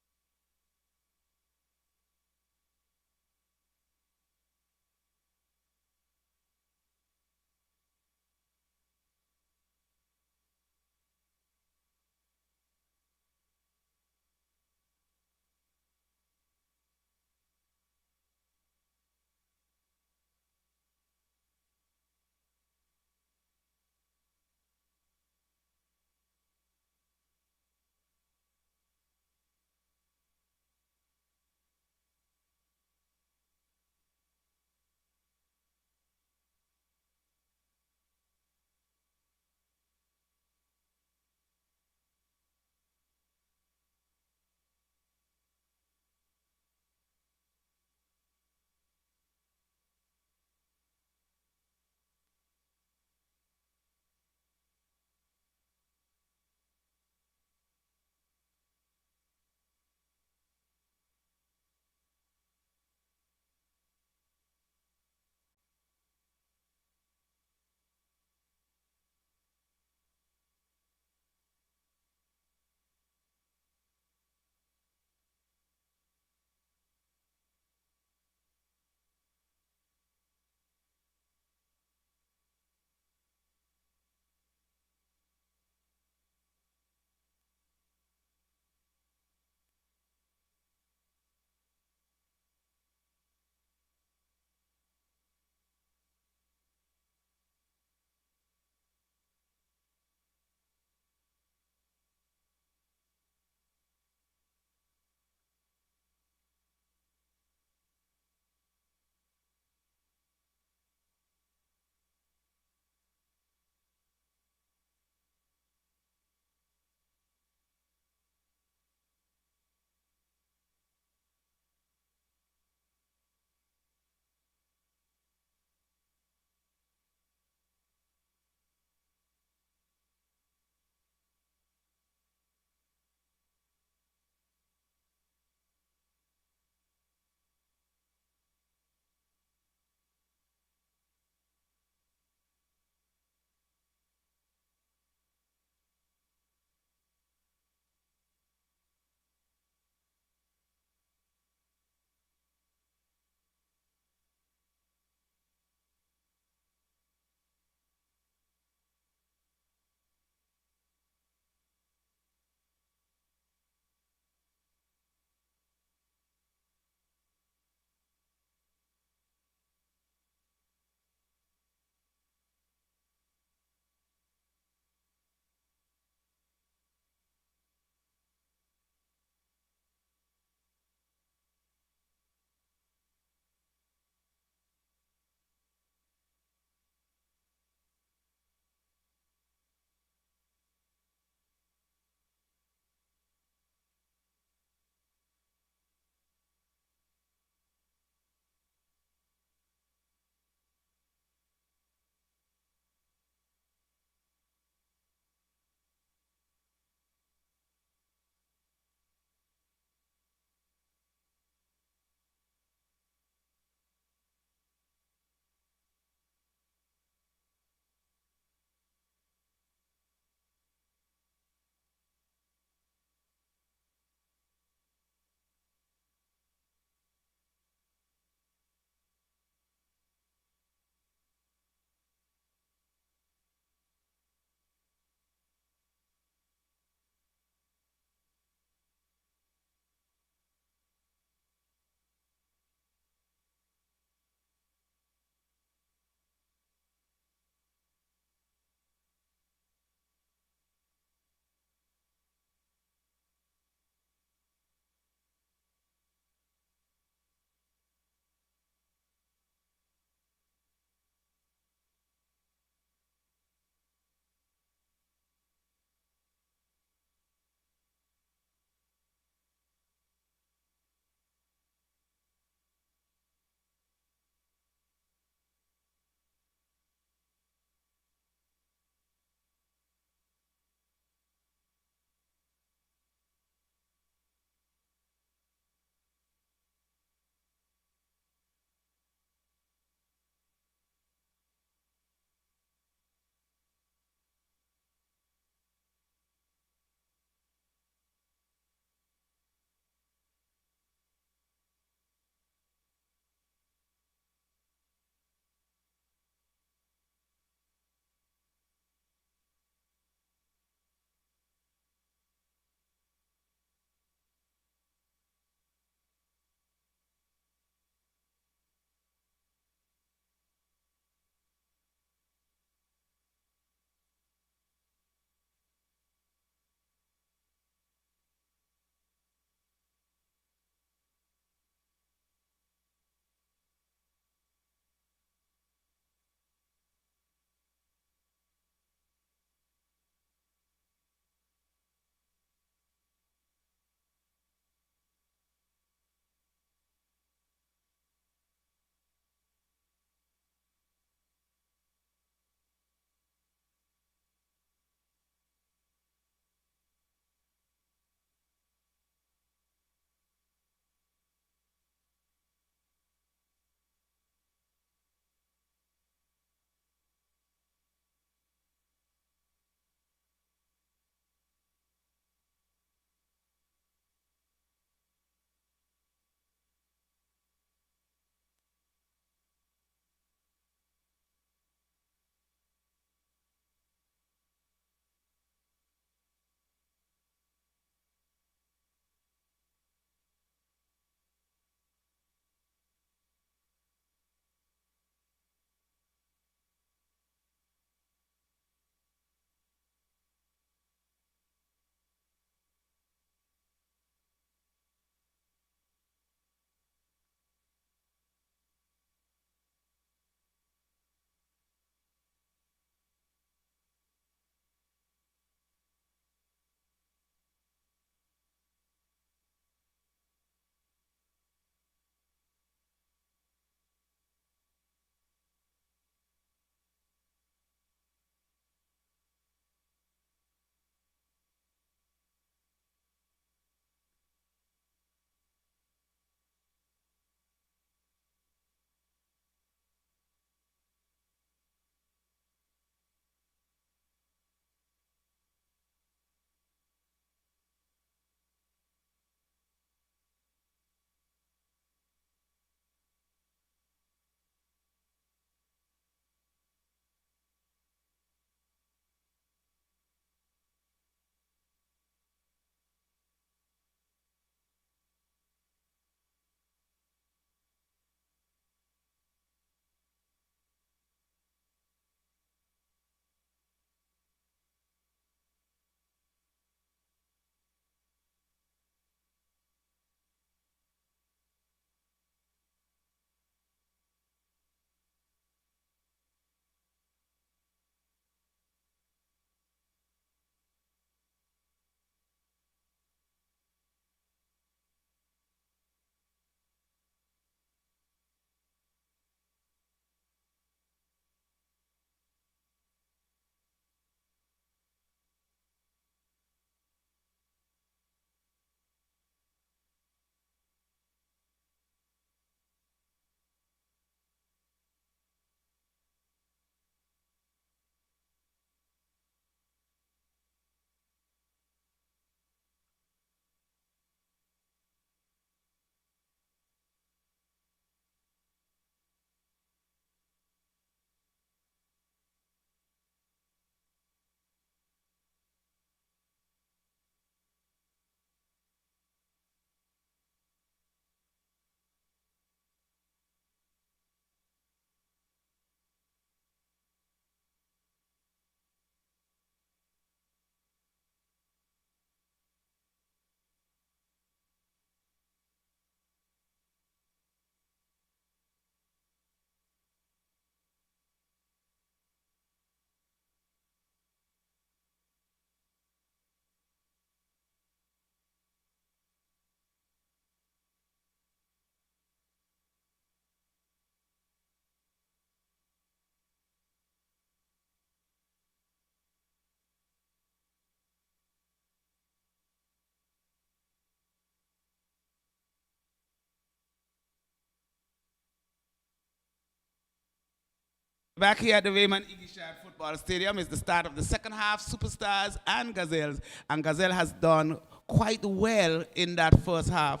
Back here at the Raymond Igishad Football Stadium is the start of the second half, Superstars and Gazelles. And Gazelle has done quite well in that first half,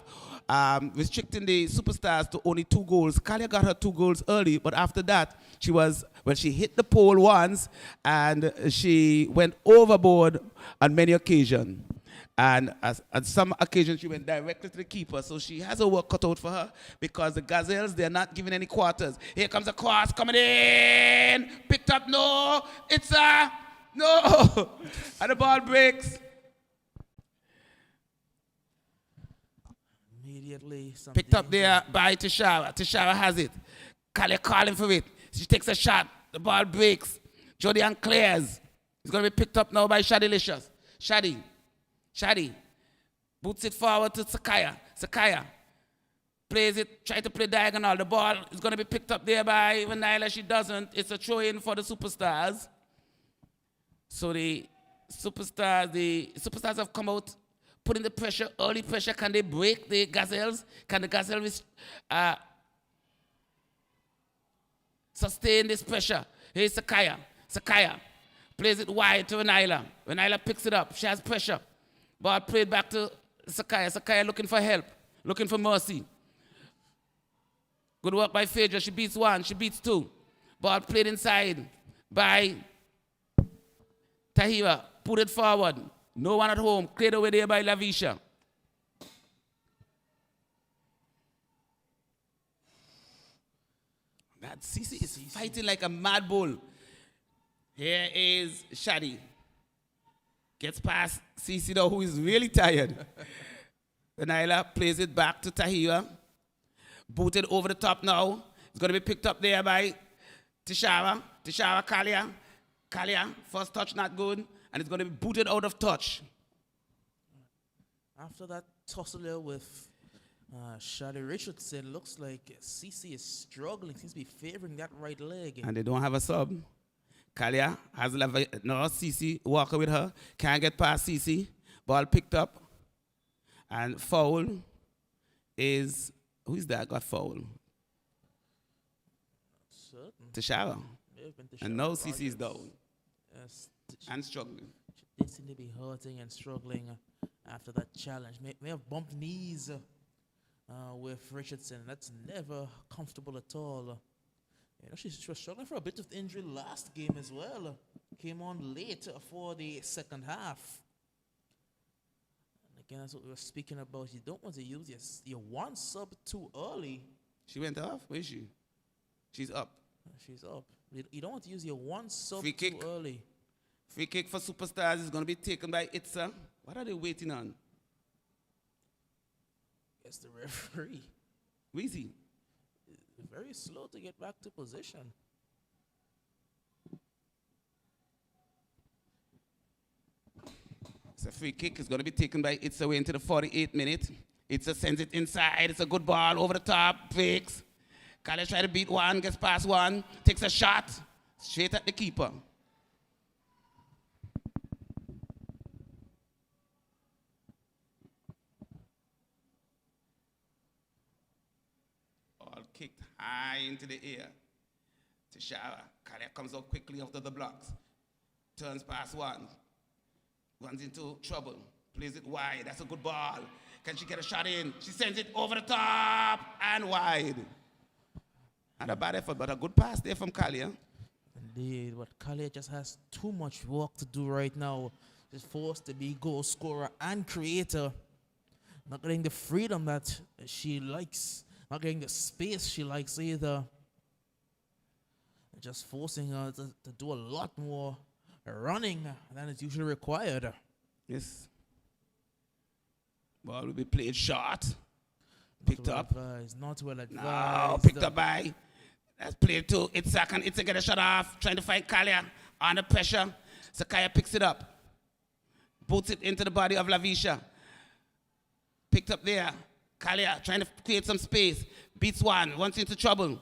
restricting the Superstars to only 2 goals. Kalia got her 2 goals early, but after that, she hit the pole once and she went overboard on many occasions. And on some occasions, she went directly to the keeper. So she has her work cut out for her because the Gazelles, they're not giving any quarters. Here comes a cross coming in. Picked up, no. No. And the ball breaks. Immediately, picked up there by Tishara. Tishara has it. Kalia calling for it. She takes a shot. The ball breaks. Jodian clears. It's going to be picked up now by Shadilicious. Shadi boots it forward to Sakaya. Sakaya plays it, try to play diagonal. The ball is going to be picked up there by Vanilla. She doesn't. It's a throw-in for the Superstars. So the Superstars have come out, putting the pressure, early pressure. Can they break the Gazelles? Can the Gazelles sustain this pressure? Here's Sakaya. Sakaya plays it wide to Vanilla. Vanilla picks it up. She has pressure. Ball played back to Sakaya. Sakaya looking for help, looking for mercy. Good work by Phaedra. She beats 1, she beats 2. Ball played inside by Tahira. Put it forward. No one at home. Cleared away there by Lavisha. That Cece is fighting like a mad bull. Here is Shadi. Gets past Cece though, who is really tired. Vanilla plays it back to Tahira. Booted over the top now. It's going to be picked up there by Tishara. Tishara, Kalia. Kalia, first touch not good. And it's going to be booted out of touch. After that tussle with Shadi Richardson, looks like Cece is struggling. Seems to be favoring that right leg. And they don't have a sub. Kalia has Cece walker with her. Can't get past Cece. Ball picked up. And foul is, who is that got foul? Tashara. And now Cece is down. Yes. And struggling. She did seem to be hurting and struggling after that challenge. May have bumped knees with Richardson. That's never comfortable at all. You know, she was struggling for a bit of injury last game as well. Came on late for the second half. And again, that's what we were speaking about. You don't want to use your one sub too early. She went off? Where is she? She's up. She's up. You don't want to use your one sub Free too kick. early. Free kick for Superstars is going to be taken by Itza. What are they waiting on? It's the referee. Weezy. Very slow to get back to position. It's a free kick. It's going to be taken by Itza away into the 48th minute. Itza sends it inside. It's a good ball over the top. Breaks. Kalia try to beat 1, gets past 1, takes a shot straight at the keeper. All kicked high into the air. Tishara. Kalia comes out quickly after the blocks. Turns past 1. Runs into trouble. Plays it wide. That's a good ball. Can she get a shot in? She sends it over the top and wide. Not a bad effort, but a good pass there from Kalia. Indeed, but Kalia just has too much work to do right now. She's forced to be goal scorer and creator. Not getting the freedom that she likes. Not getting the space she likes either. Just forcing her to do a lot more running than is usually required. Yes. Ball will be played short. Picked up. Not well advised. No, picked up by. That's played to Itza. Can Itza get a shot off? Trying to fight Kalia. Under pressure. Sakaya picks it up. Boots it into the body of Lavisha. Picked up there. Kalia trying to create some space. Beats 1. Runs into trouble.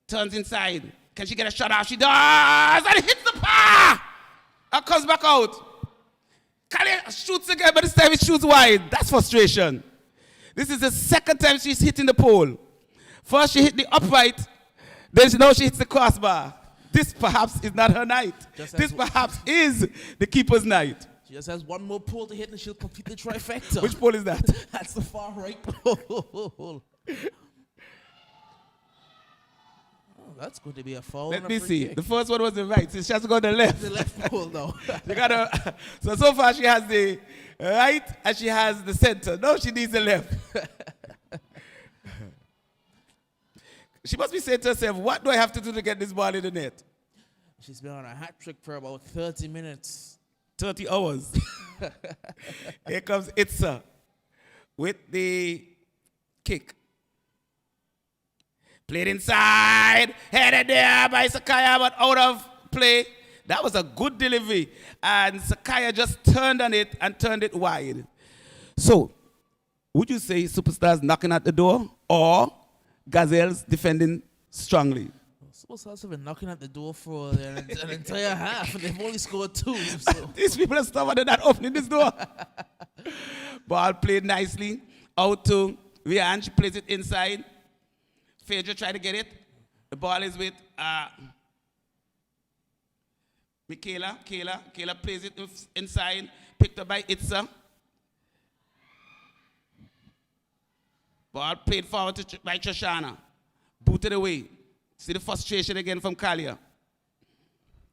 Turns inside. Can she get a shot off? She does! And it hits the bar! And comes back out. Kalia shoots again, but this time it shoots wide. That's frustration. This is the second time she's hitting the pole. First she hit the upright, then now she hits the crossbar. this perhaps is not her night. This perhaps is the keeper's night. She just has one more pole to hit and she'll complete the trifecta. Which pole is that? That's the far right pole. That's going to be a foul. Let me see. Kick. The first one was the right. So she has to go to the left. The left pole now. So far she has the right and she has the center. Now she needs the left. She must be saying to herself, what do I have to do to get this ball in the net? She's been on a hat trick for about 30 minutes. 30 hours. Here comes Itza with the kick. Played inside, headed there by Sakaya, but out of play. That was a good delivery. And Sakaya just turned on it and turned it wide. So, would you say Superstars knocking at the door or Gazelles defending strongly? Superstars have been knocking at the door for an entire half, and they've only scored 2. So. These people are stubborn, they're not opening this door. Ball played nicely. Out to Rian, she plays it inside. Phaedra tried to get it. The ball is with Michaela. Kayla plays it inside. Picked up by Itza. Ball played forward by Shoshana. Booted away. See the frustration again from Kalia.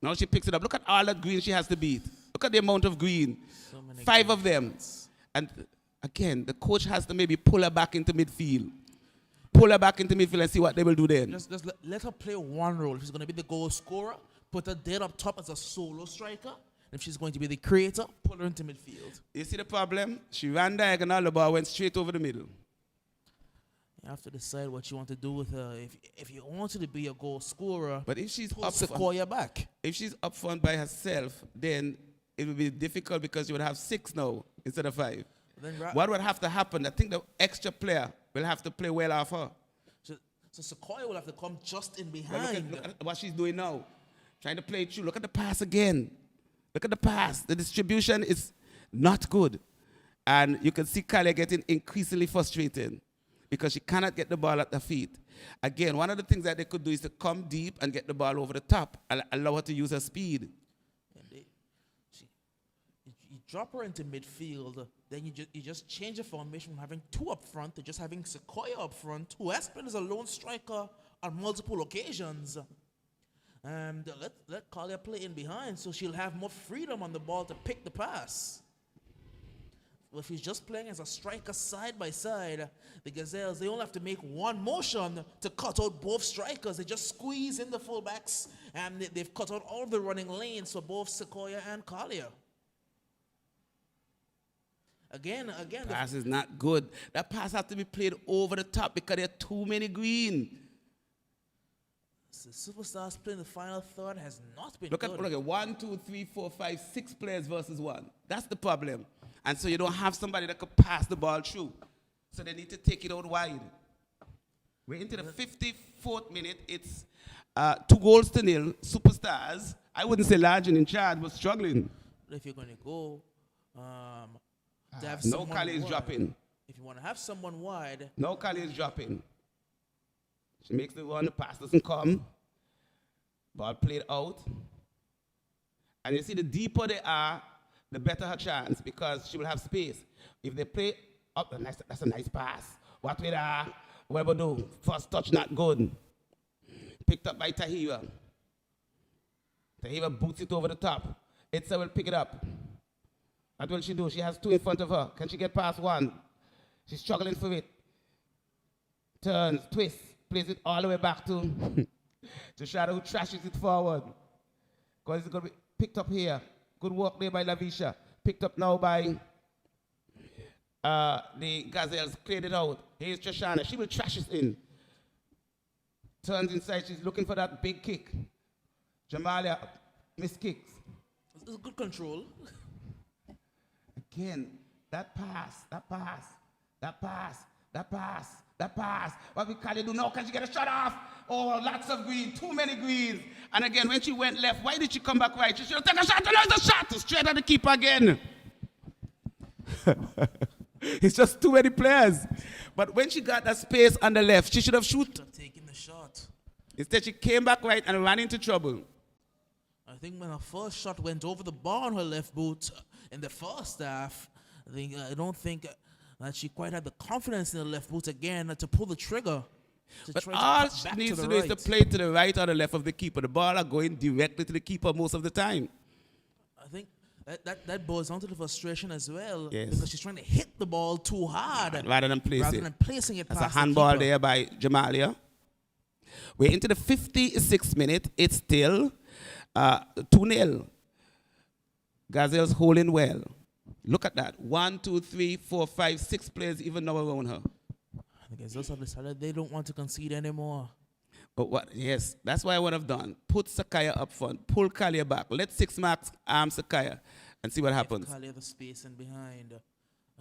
Now she picks it up. Look at all that green she has to beat. Look at the amount of green. So 5 of them. And again, the coach has to maybe pull her back into midfield. Pull her back into midfield and see what they will do then. Just let her play one role. If she's going to be the goal scorer, put her dead up top as a solo striker. If she's going to be the creator, pull her into midfield. You see the problem? She ran diagonal, the ball went straight over the middle. You have to decide what you want to do with her. If you want her to be a goal scorer, but if she's pull Sequoia back. If she's up front by herself, then it will be difficult because you would have 6 now instead of 5. What would have to happen? I think the extra player will have to play well off her. So Sequoia will have to come just in behind. Look at what she's doing now. Trying to play it through. Look at the pass again. Look at the pass. The distribution is not good. And you can see Kalia getting increasingly frustrated because she cannot get the ball at her feet. Again, one of the things that they could do is to come deep and get the ball over the top and allow her to use her speed. You drop her into midfield, then you just change the formation from having 2 up front to just having Sequoia up front, who has been as a lone striker on multiple occasions. And let Kalia play in behind so she'll have more freedom on the ball to pick the pass. But if he's just playing as a striker side by side, the Gazelles, they only have to make one motion to cut out both strikers. They just squeeze in the fullbacks, and they've cut out all the running lanes for both Sequoia and Kalia. Again. Pass is not good. That pass has to be played over the top because there are too many green. The Superstars playing the final third has not been good. Look at 1, 2, 3, 4, 5, 6 players versus 1. That's the problem. And so you don't have somebody that could pass the ball through. So they need to take it out wide. We're into the 54th minute. It's 2-0. Superstars, I wouldn't say large and in charge, but struggling. But if you're going to go to have no Kali is dropping. If you want to have someone wide. No Kali is dropping. She makes the one, the pass doesn't come. Ball played out. And you see, the deeper they are, the better her chance because she will have space. If they play up, that's a nice pass. What will Weber do? First touch, not good. Picked up by Tahiva. Tahiva boots it over the top. Itza will pick it up. What will she do? She has 2 in front of her. Can she get past 1? She's struggling for it. Turns, twists, plays it all the way back to Shadow, who trashes it forward. Because it's going to be picked up here. Good work there by Lavisha. Picked up now by the Gazelles. Cleared it out. Here's Shoshana. She will trash it in. Turns inside. She's looking for that big kick. Jamalia missed kicks. It's good control. Again, that pass. What we call it do now? Can she get a shot off? Oh, lots of green. Too many greens. And again, when she went left, why did she come back right? She should have taken a shot. Another shot. Straight at the keeper again. It's just too many players. But when she got that space on the left, she should have shoot. Taken the shot. Instead, she came back right and ran into trouble. I think when her first shot went over the bar on her left boot in the first half, I don't think that she quite had the confidence in the left boot again to pull the trigger. But all she needs to do is to play to the right or the left of the keeper. The ball are going directly to the keeper most of the time. I think that boils down to the frustration as well. Yes. Because she's trying to hit the ball too hard. Rather than placing it That's past a handball the there by Jamalia. We're into the 56th minute. It's still 2-0. Gazelles holding well. Look at that. 1, 2, 3, 4, 5, 6 players even now around her. The Gazelles have decided they don't want to concede anymore. But what? Yes, that's what I would have done. Put Sakaya up front. Pull Kalia back. Let 6 marks arm Sakaya and see what happens. Kalia the space and behind.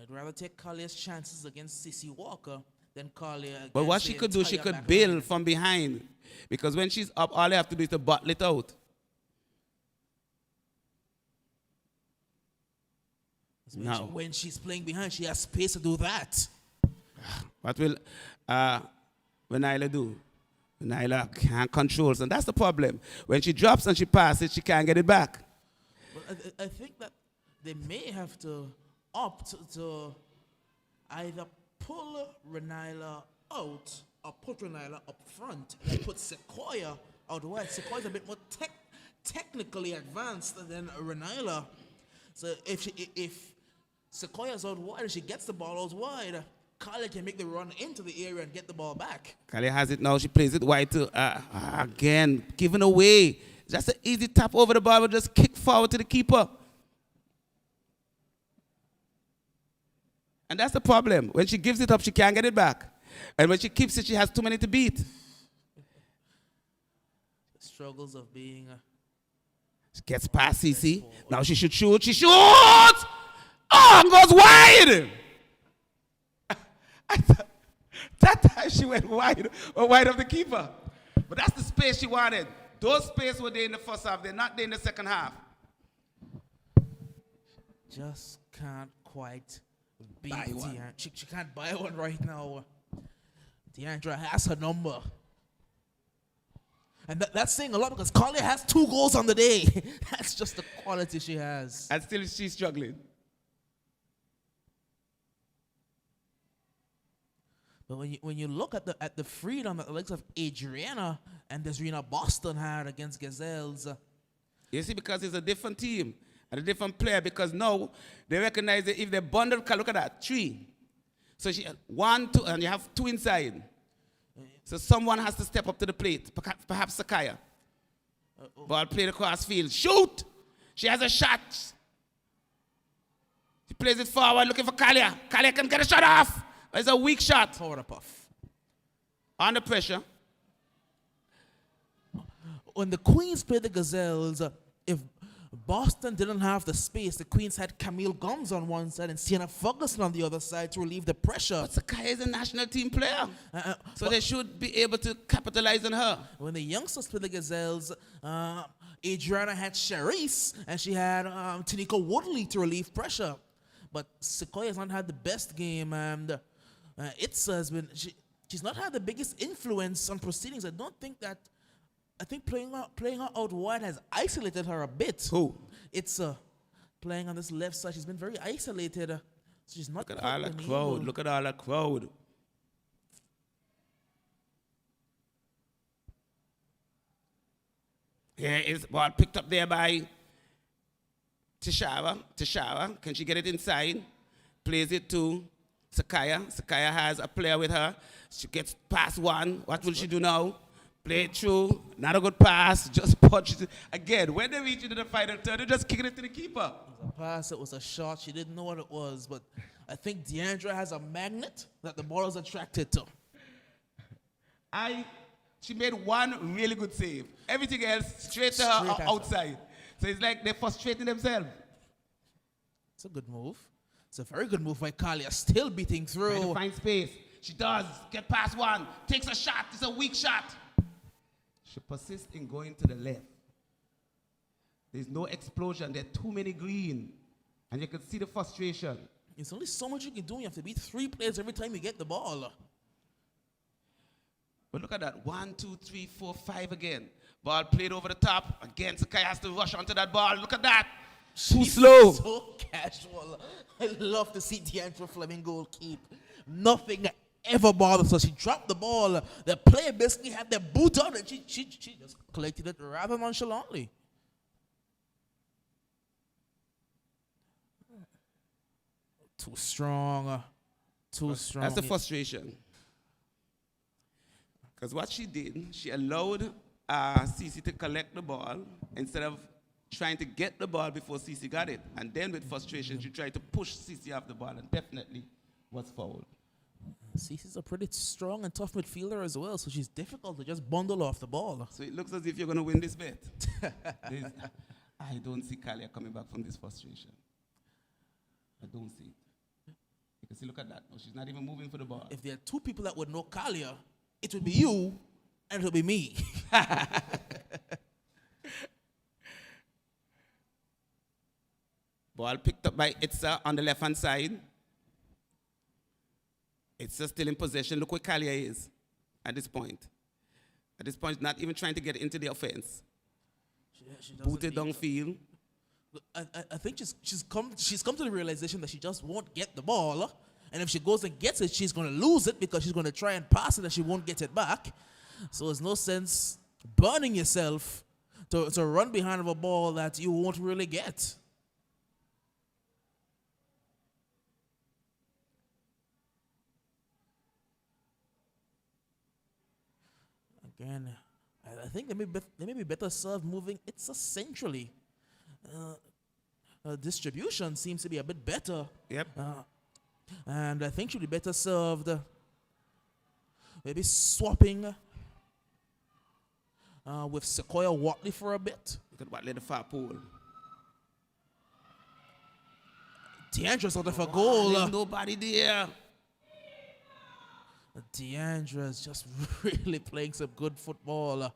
I'd rather take Kalia's chances against Sissy Walker than Kalia. But what she could do, she could build from behind. Because when she's up, all they have to do is to bottle it out. Now, when she's playing behind, she has space to do that. What will Renila do? Renila can't control, and that's the problem. When she drops and she passes, she can't get it back. But I think that they may have to opt to either pull Renila out or put Renila up front and put Sequoia out wide. Sequoia's a bit more technically advanced than Renila. So if Sequoia's out wide and she gets the ball out wide, Kalia can make the run into the area and get the ball back. Kalia has it now. She plays it wide to, again, giving away. Just an easy tap over the ball, but just kick forward to the keeper. And that's the problem. When she gives it up, she can't get it back. And when she keeps it, she has too many to beat. The struggles of being she gets past CC. Now she should shoot. She shoots! Oh, and goes wide! That time she went wide of the keeper. But that's the space she wanted. Those spaces were there in the first half. They're not there in the second half. Just can't quite beat Deandra. She can't buy one right now. Deandra has her number. And that's saying a lot because Kalia has 2 goals on the day. That's just the quality she has. And still she's struggling. But when you look at the freedom that the likes of Adriana and Desirina Boston had against Gazelles. You see, because it's a different team and a different player, because now they recognize that if they bundle, look at that, 3. So she 1, 2, and you have 2 inside. So someone has to step up to the plate, perhaps Sakaya. Ball played across field. Shoot! She has a shot. She plays it forward, looking for Kalia. Kalia can get a shot off. It's a weak shot. Forward puff. Under pressure. When the Queens played the Gazelles, if Boston didn't have the space, the Queens had Camille Gomes on one side and Sienna Ferguson on the other side to relieve the pressure. But Sakaya is a national team player. So they should be able to capitalize on her. When the youngsters played the Gazelles, Adriana had Charisse and she had Tanika Woodley to relieve pressure. But Sequoia has not had the best game, and she's not had the biggest influence on proceedings. I think playing her out wide has isolated her a bit. Who? It's playing on this left side. She's been very isolated. She's not. Look at all the crowd. Look at all the crowd. Here is ball picked up there by Tishara. Tishara, can she get it inside? Plays it to Sakaya. Sakaya has a player with her. She gets past 1. What will she do now? Play it through. Not a good pass. Just punch it. Again, when they reach into the final third, they're just kicking it to the keeper. It was a pass. It was a shot. She didn't know what it was. But I think Deandra has a magnet that the ball is attracted to. She made 1 really good save. Everything else straight to her outside. So it's like they're frustrating themselves. It's a good move. It's a very good move by Kalia. Still beating through. Trying to find space. She does. Get past 1. Takes a shot. It's a weak shot. She persists in going to the left. There's no explosion. There are too many green. And you can see the frustration. It's only so much you can do. You have to beat 3 players every time you get the ball. But look at that. 1, 2, 3, 4, 5 again. Ball played over the top. Again, Sakai has to rush onto that ball. Look at that. Too slow. So casual. I love to see D'Angelo Fleming goalkeep. Nothing ever bothers her. She dropped the ball. The player basically had their boot on and she just collected it rather nonchalantly. Too strong. Too strong. That's the frustration. Because what she did, she allowed Cece to collect the ball instead of trying to get the ball before Cece got it. And then with frustration, she tried to push Cece off the ball and definitely was fouled. Cece's a pretty strong and tough midfielder as well, so she's difficult to just bundle off the ball. So it looks as if you're going to win this bet. I don't see Kalia coming back from this frustration. I don't see it. You can see, look at that. No, she's not even moving for the ball. If there are two people that would know Kalia, it would be you and it would be me. Ball picked up by Itza on the left-hand side. Itza still in possession. Look where Kalia is at this point. At this point, not even trying to get into the offense. She Booted downfield. I think she's come to the realization that she just won't get the ball. And if she goes and gets it, she's going to lose it because she's going to try and pass it and she won't get it back. So there's no sense burning yourself to run behind of a ball that you won't really get. Again, I think they may be better served moving. It's centrally. Distribution seems to be a bit better. Yep. And I think she'll be better served maybe swapping with Sequoia Watley for a bit. Look at Watley, the far pole. Deandra's out of a goal. There's nobody there. Deandra's just really playing some good football.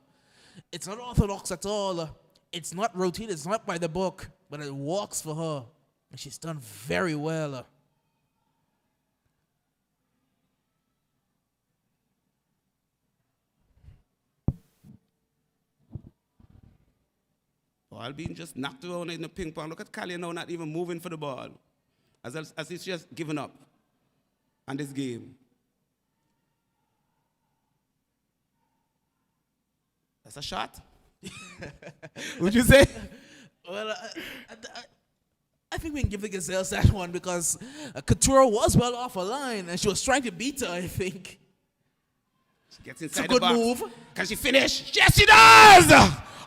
It's not orthodox at all. It's not routine. It's not by the book. But it works for her. And she's done very well. Ball being just knocked around in the ping pong. Look at Kalia now not even moving for the ball. As if she's just given up on this game. That's a shot. Would you say? Well, I think we can give the Gazelles that one because Couture was well off her line and she was trying to beat her, I think. She gets inside It's a good the box. move. Can she finish? Yes, she does!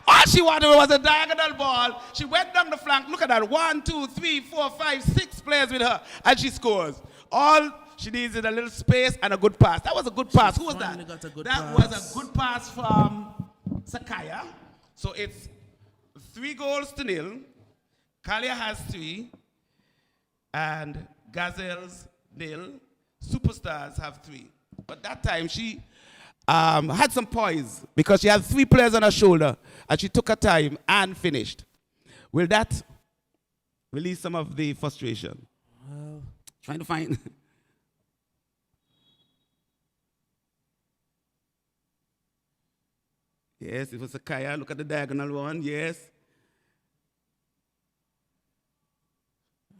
All she wanted was a diagonal ball. She went down the flank. Look at that. 1, 2, 3, 4, 5, 6 players with her. And she scores. All she needs is a little space and a good pass. That was a good pass. Who was that? That was a good pass from Sakaya. So it's 3-0. Kalia has 3. And Gazelles 0. Superstars have 3. But that time she had some poise because she had 3 players on her shoulder and she took her time and finished. Will that release some of the frustration? Trying to find. Yes, it was Sakaya. Look at the diagonal one. Yes.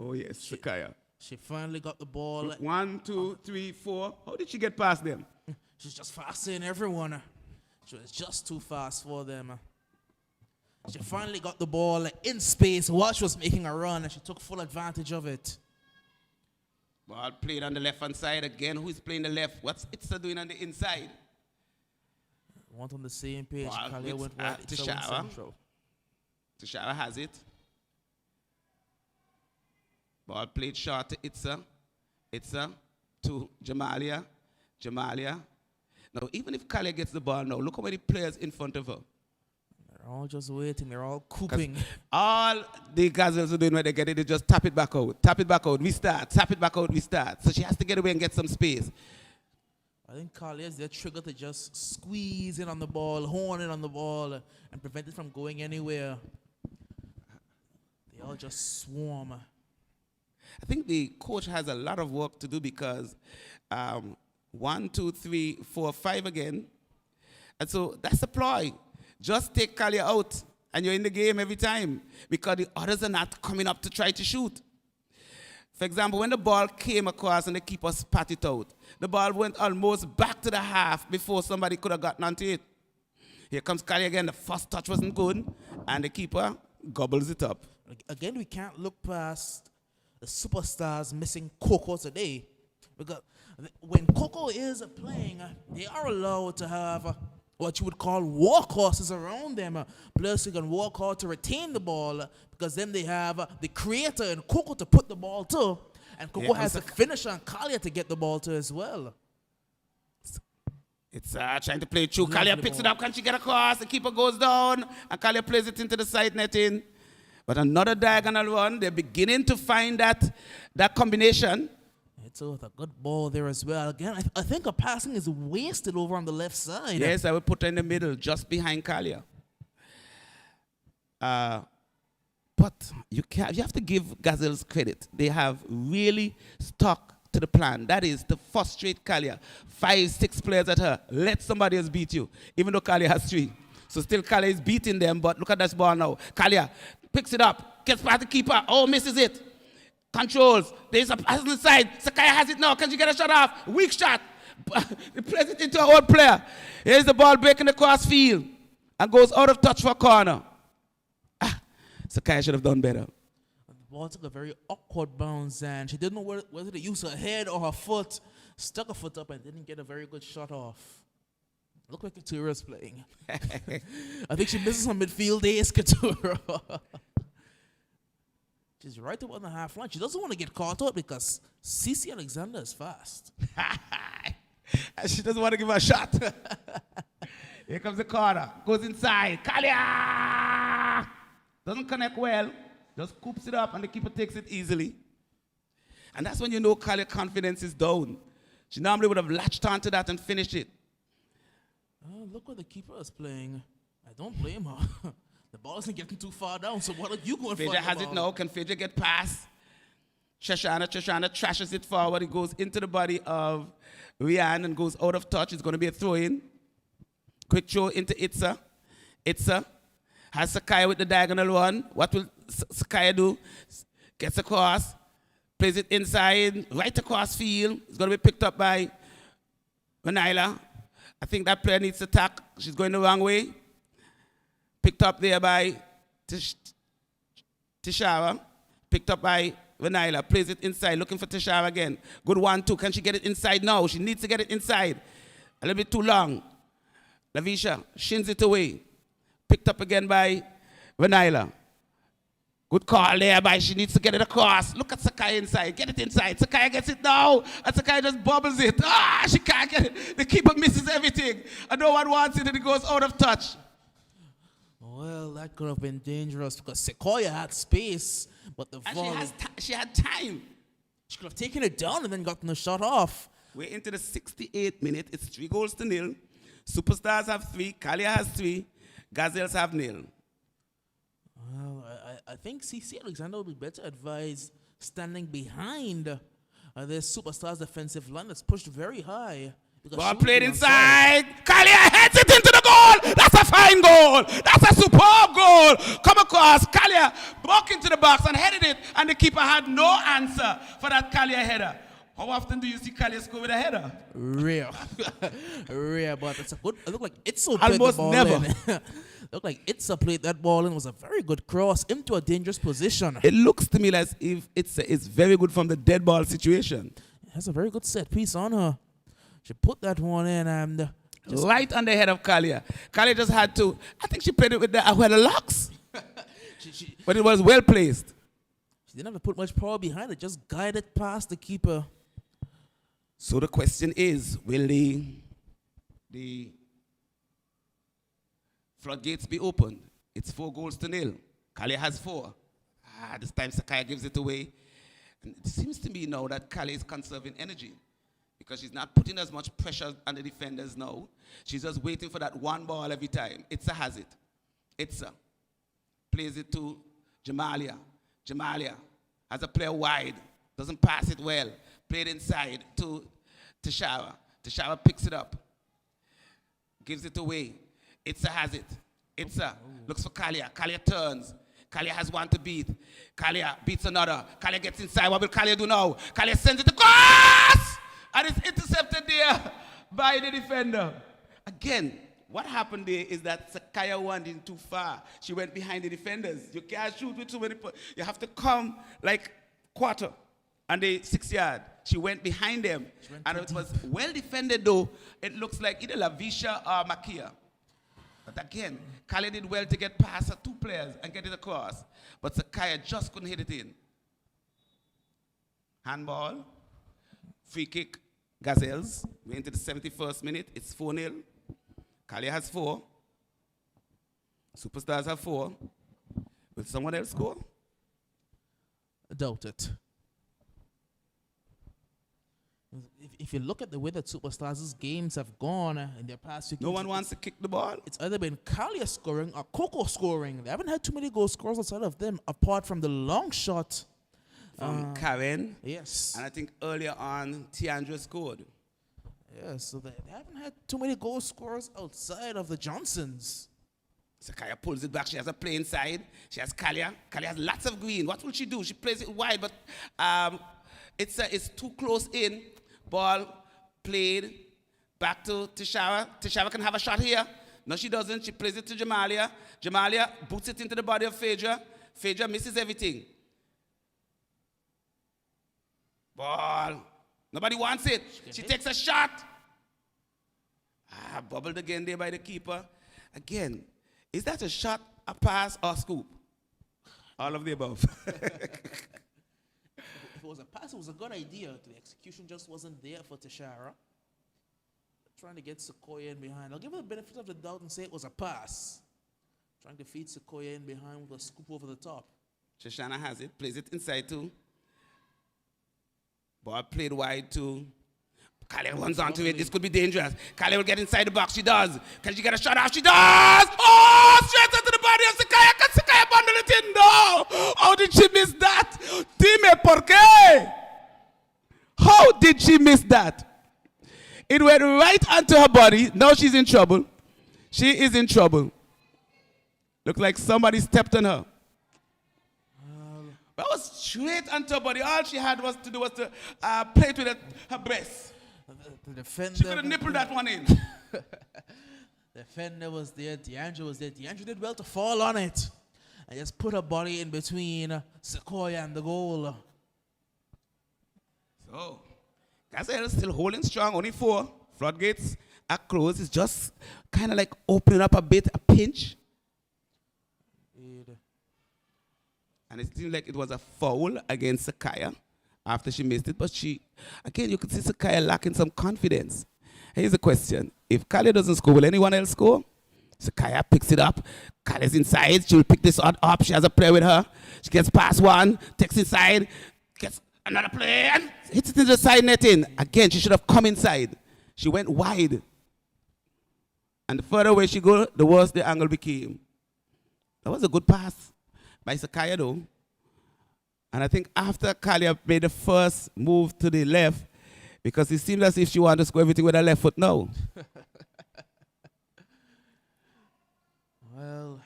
Oh, yes, Sakaya. She finally got the ball. 1, 2, 3, 4. How did she get past them? She's just faster than everyone. She was just too fast for them. She finally got the ball in space while she was making a run, and she took full advantage of it. Ball played on the left-hand side again. Who is playing the left? What's Itza doing on the inside? Want on the same page. Ball Kalia with, went right. Tishawa. Tishawa has it. Ball played short to Itza. Itza to Jamalia. Jamalia. Now, even if Kalia gets the ball now, look how many players in front of her. They're all just waiting. They're all cooping. All the Gazelles are doing when they get it, they just tap it back out. Tap it back out, we start. Tap it back out, we start. So she has to get away and get some space. I think Kalia's their trigger to just squeeze in on the ball, horn in on the ball, and prevent it from going anywhere. They all just swarm. I think the coach has a lot of work to do because 1, 2, 3, 4, 5 again. And so that's the ploy. Just take Kalia out, and you're in the game every time because the others are not coming up to try to shoot. For example, when the ball came across and the keeper spat it out, the ball went almost back to the half before somebody could have gotten onto it. Here comes Kalia again. The first touch wasn't good, and the keeper gobbles it up. Again, we can't look past the superstars missing Coco today. Because when Coco is playing, they are allowed to have what you would call workhorses around them. Players who can work hard to retain the ball, because then they have the creator and Coco to put the ball to. And Coco has the finisher and Kalia to get the ball to as well. It's trying to play it through. Kalia picks it up. Can she get across? The keeper goes down, and Kalia plays it into the side netting. But another diagonal run. They're beginning to find that combination. It's a good ball there as well. Again, I think a passing is wasted over on the left side. Yes, I will put her in the middle, just behind Kalia. But you have to give Gazelles credit. They have really stuck to the plan. That is to frustrate Kalia. 5, 6 players at her. Let somebody else beat you, even though Kalia has 3. So still Kalia is beating them, but look at this ball now. Kalia picks it up, gets past the keeper. Oh, misses it. Controls. There's a pass on the side. Sakaya has it now. Can she get a shot off? Weak shot. He plays it into her own player. Here's the ball breaking the cross field and goes out of touch for a corner. Sakaya should have done better. The ball took a very awkward bounce, and she didn't know whether to use her head or her foot. Stuck her foot up and didn't get a very good shot off. Looked like Katura's playing. I think she misses her midfield days, Katura. She's right up on the half line. She doesn't want to get caught up because CC Alexander is fast. She doesn't want to give her a shot. Here comes the corner. Goes inside. Kalia! Doesn't connect well. Just scoops it up and the keeper takes it easily. And that's when you know Kalia's confidence is down. She normally would have latched onto that and finished it. Look what the keeper is playing. I don't blame her. The ball isn't getting too far down, so what are you going for? Phaedra has it now. Can Phaedra get past? Shoshana trashes it forward. It goes into the body of Rian and goes out of touch. It's going to be a throw-in. Quick throw into Itza. Itza has Sakaya with the diagonal run. What will Sakaya do? Gets across. Plays it inside. Right across field. It's going to be picked up by Manila. I think that player needs to tack. She's going the wrong way. Picked up there by Tishara. Picked up by Vanilla. Plays it inside. Looking for Tishara again. Good 1-2. Can she get it inside? No. She needs to get it inside. A little bit too long. Lavisha shins it away. Picked up again by Vanilla. Good call there by she needs to get it across. Look at Sakai inside. Get it inside. Sakai gets it now. And Sakai just bobbles it. She can't get it. The keeper misses everything. And no one wants it and it goes out of touch. Well, that could have been dangerous because Sequoia had space, but the volley... She had time. She could have taken it down and then gotten the shot off. We're into the 68th minute. It's 3-0. Superstars have 3. Kalia has 3. Gazelles have 0. Well, I think CC Alexander would be better advised standing behind this Superstars defensive line that's pushed very high. Ball played inside. Kalia heads it into the goal. That's a fine goal. That's a superb goal. Come across. Kalia broke into the box and headed it, and the keeper had no answer for that Kalia header. How often do you see Kalia score with a header? Rare. Rare, but it's a good. It looked like Itza played almost the ball never. in. Looked like Itza played that ball in. It was a very good cross into a dangerous position. It looks to me as if it's very good from the dead ball situation. It has a very good set piece on her. She put that one in and right on the head of Kalia. Kalia just had to. I think she played it with the locks, but it was well placed. She didn't have to put much power behind it. Just guided past the keeper. So the question is, will the floodgates be opened? It's 4-0. Kalia has 4. This time Sakai gives it away. And it seems to me now that Kalia is conserving energy because she's not putting as much pressure on the defenders now. She's just waiting for that one ball every time. Itza has it. Itza plays it to Jamalia. Jamalia has a player wide. Doesn't pass it well. Played inside to Tashara. Tashara picks it up. gives it away. Itza has it. Itza looks for Kalia. Kalia turns. Kalia has one to beat. Kalia beats another. Kalia gets inside. What will Kalia do now? Kalia sends it across! And it's intercepted there by the defender. Again, what happened there is that Sakaya went in too far. She went behind the defenders. You can't shoot with too many people. You have to come like quarter and the 6 yard. She went behind them. And it was well defended though. It looks like either Lavisha or Makia. But again, Kale did well to get past her 2 players and get it across. But Sakaya just couldn't hit it in. Handball. Free kick. Gazelles. We're into the 71st minute. It's 4-0. Kale has 4. Superstars have 4. Will someone else score? I doubt it. If you look at the way that Superstars' games have gone in their past few games, No one wants to kick the ball. it's either been Kalia scoring or Coco scoring. They haven't had too many goal scorers outside of them, apart from the long shot. From Karen. Yes. And I think earlier on, Tiandra scored. Yeah, so they haven't had too many goal scorers outside of the Johnsons. Sakaya pulls it back. She has a play inside. She has Kalia. Kalia has lots of green. What will she do? She plays it wide, but it's too close in. Ball played back to Tishara. Tishara can have a shot here. No, she doesn't. She plays it to Jamalia. Jamalia boots it into the body of Phaedra. Phaedra misses everything. Ball. Nobody wants it. She takes a shot. Bubbled again there by the keeper. Again, is that a shot, a pass, or a scoop? All of the above. If it was a pass, it was a good idea. The execution just wasn't there for Tishara. Trying to get Sequoia in behind. I'll give her the benefit of the doubt and say it was a pass. Trying to feed Sequoia in behind with a scoop over the top. Shoshana has it, plays it inside too. Ball played wide too. Kale runs onto it. This could be dangerous. Kale will get inside the box. She does. Can she get a shot off? She does. Oh, straight into the body of Sakaya. Can Sakaya bundle it in? No. How did she miss that? Dime por qué? How did she miss that? It went right onto her body. Now she's in trouble. She is in trouble. Looked like somebody stepped on her. That was straight onto her body. All she had was to do was to play it with her breast. The defender, She could have nippled that one in. the defender was there. D'Angelo was there. D'Angelo did well to fall on it and just put her body in between Sequoia and the goal. So, Gazelles still holding strong. Only 4. Floodgates are closed. It's just kind of like opening up a bit, a pinch. And it seemed like it was a foul against Sakaya after she missed it. But she, again, you can see Sakaya lacking some confidence. Here's the question. If Kale doesn't score, will anyone else score? Sakaya picks it up. Kale's inside. She'll pick this up. She has a player with her. She gets past one, takes inside, gets another play, and hits it into the side netting. Again, she should have come inside. She went wide. And the further away she goes, the worse the angle became. That was a good pass by Sakaya though. And I think after Kalia made the first move to the left, because it seemed as if she wanted to score everything with her left foot now. Well.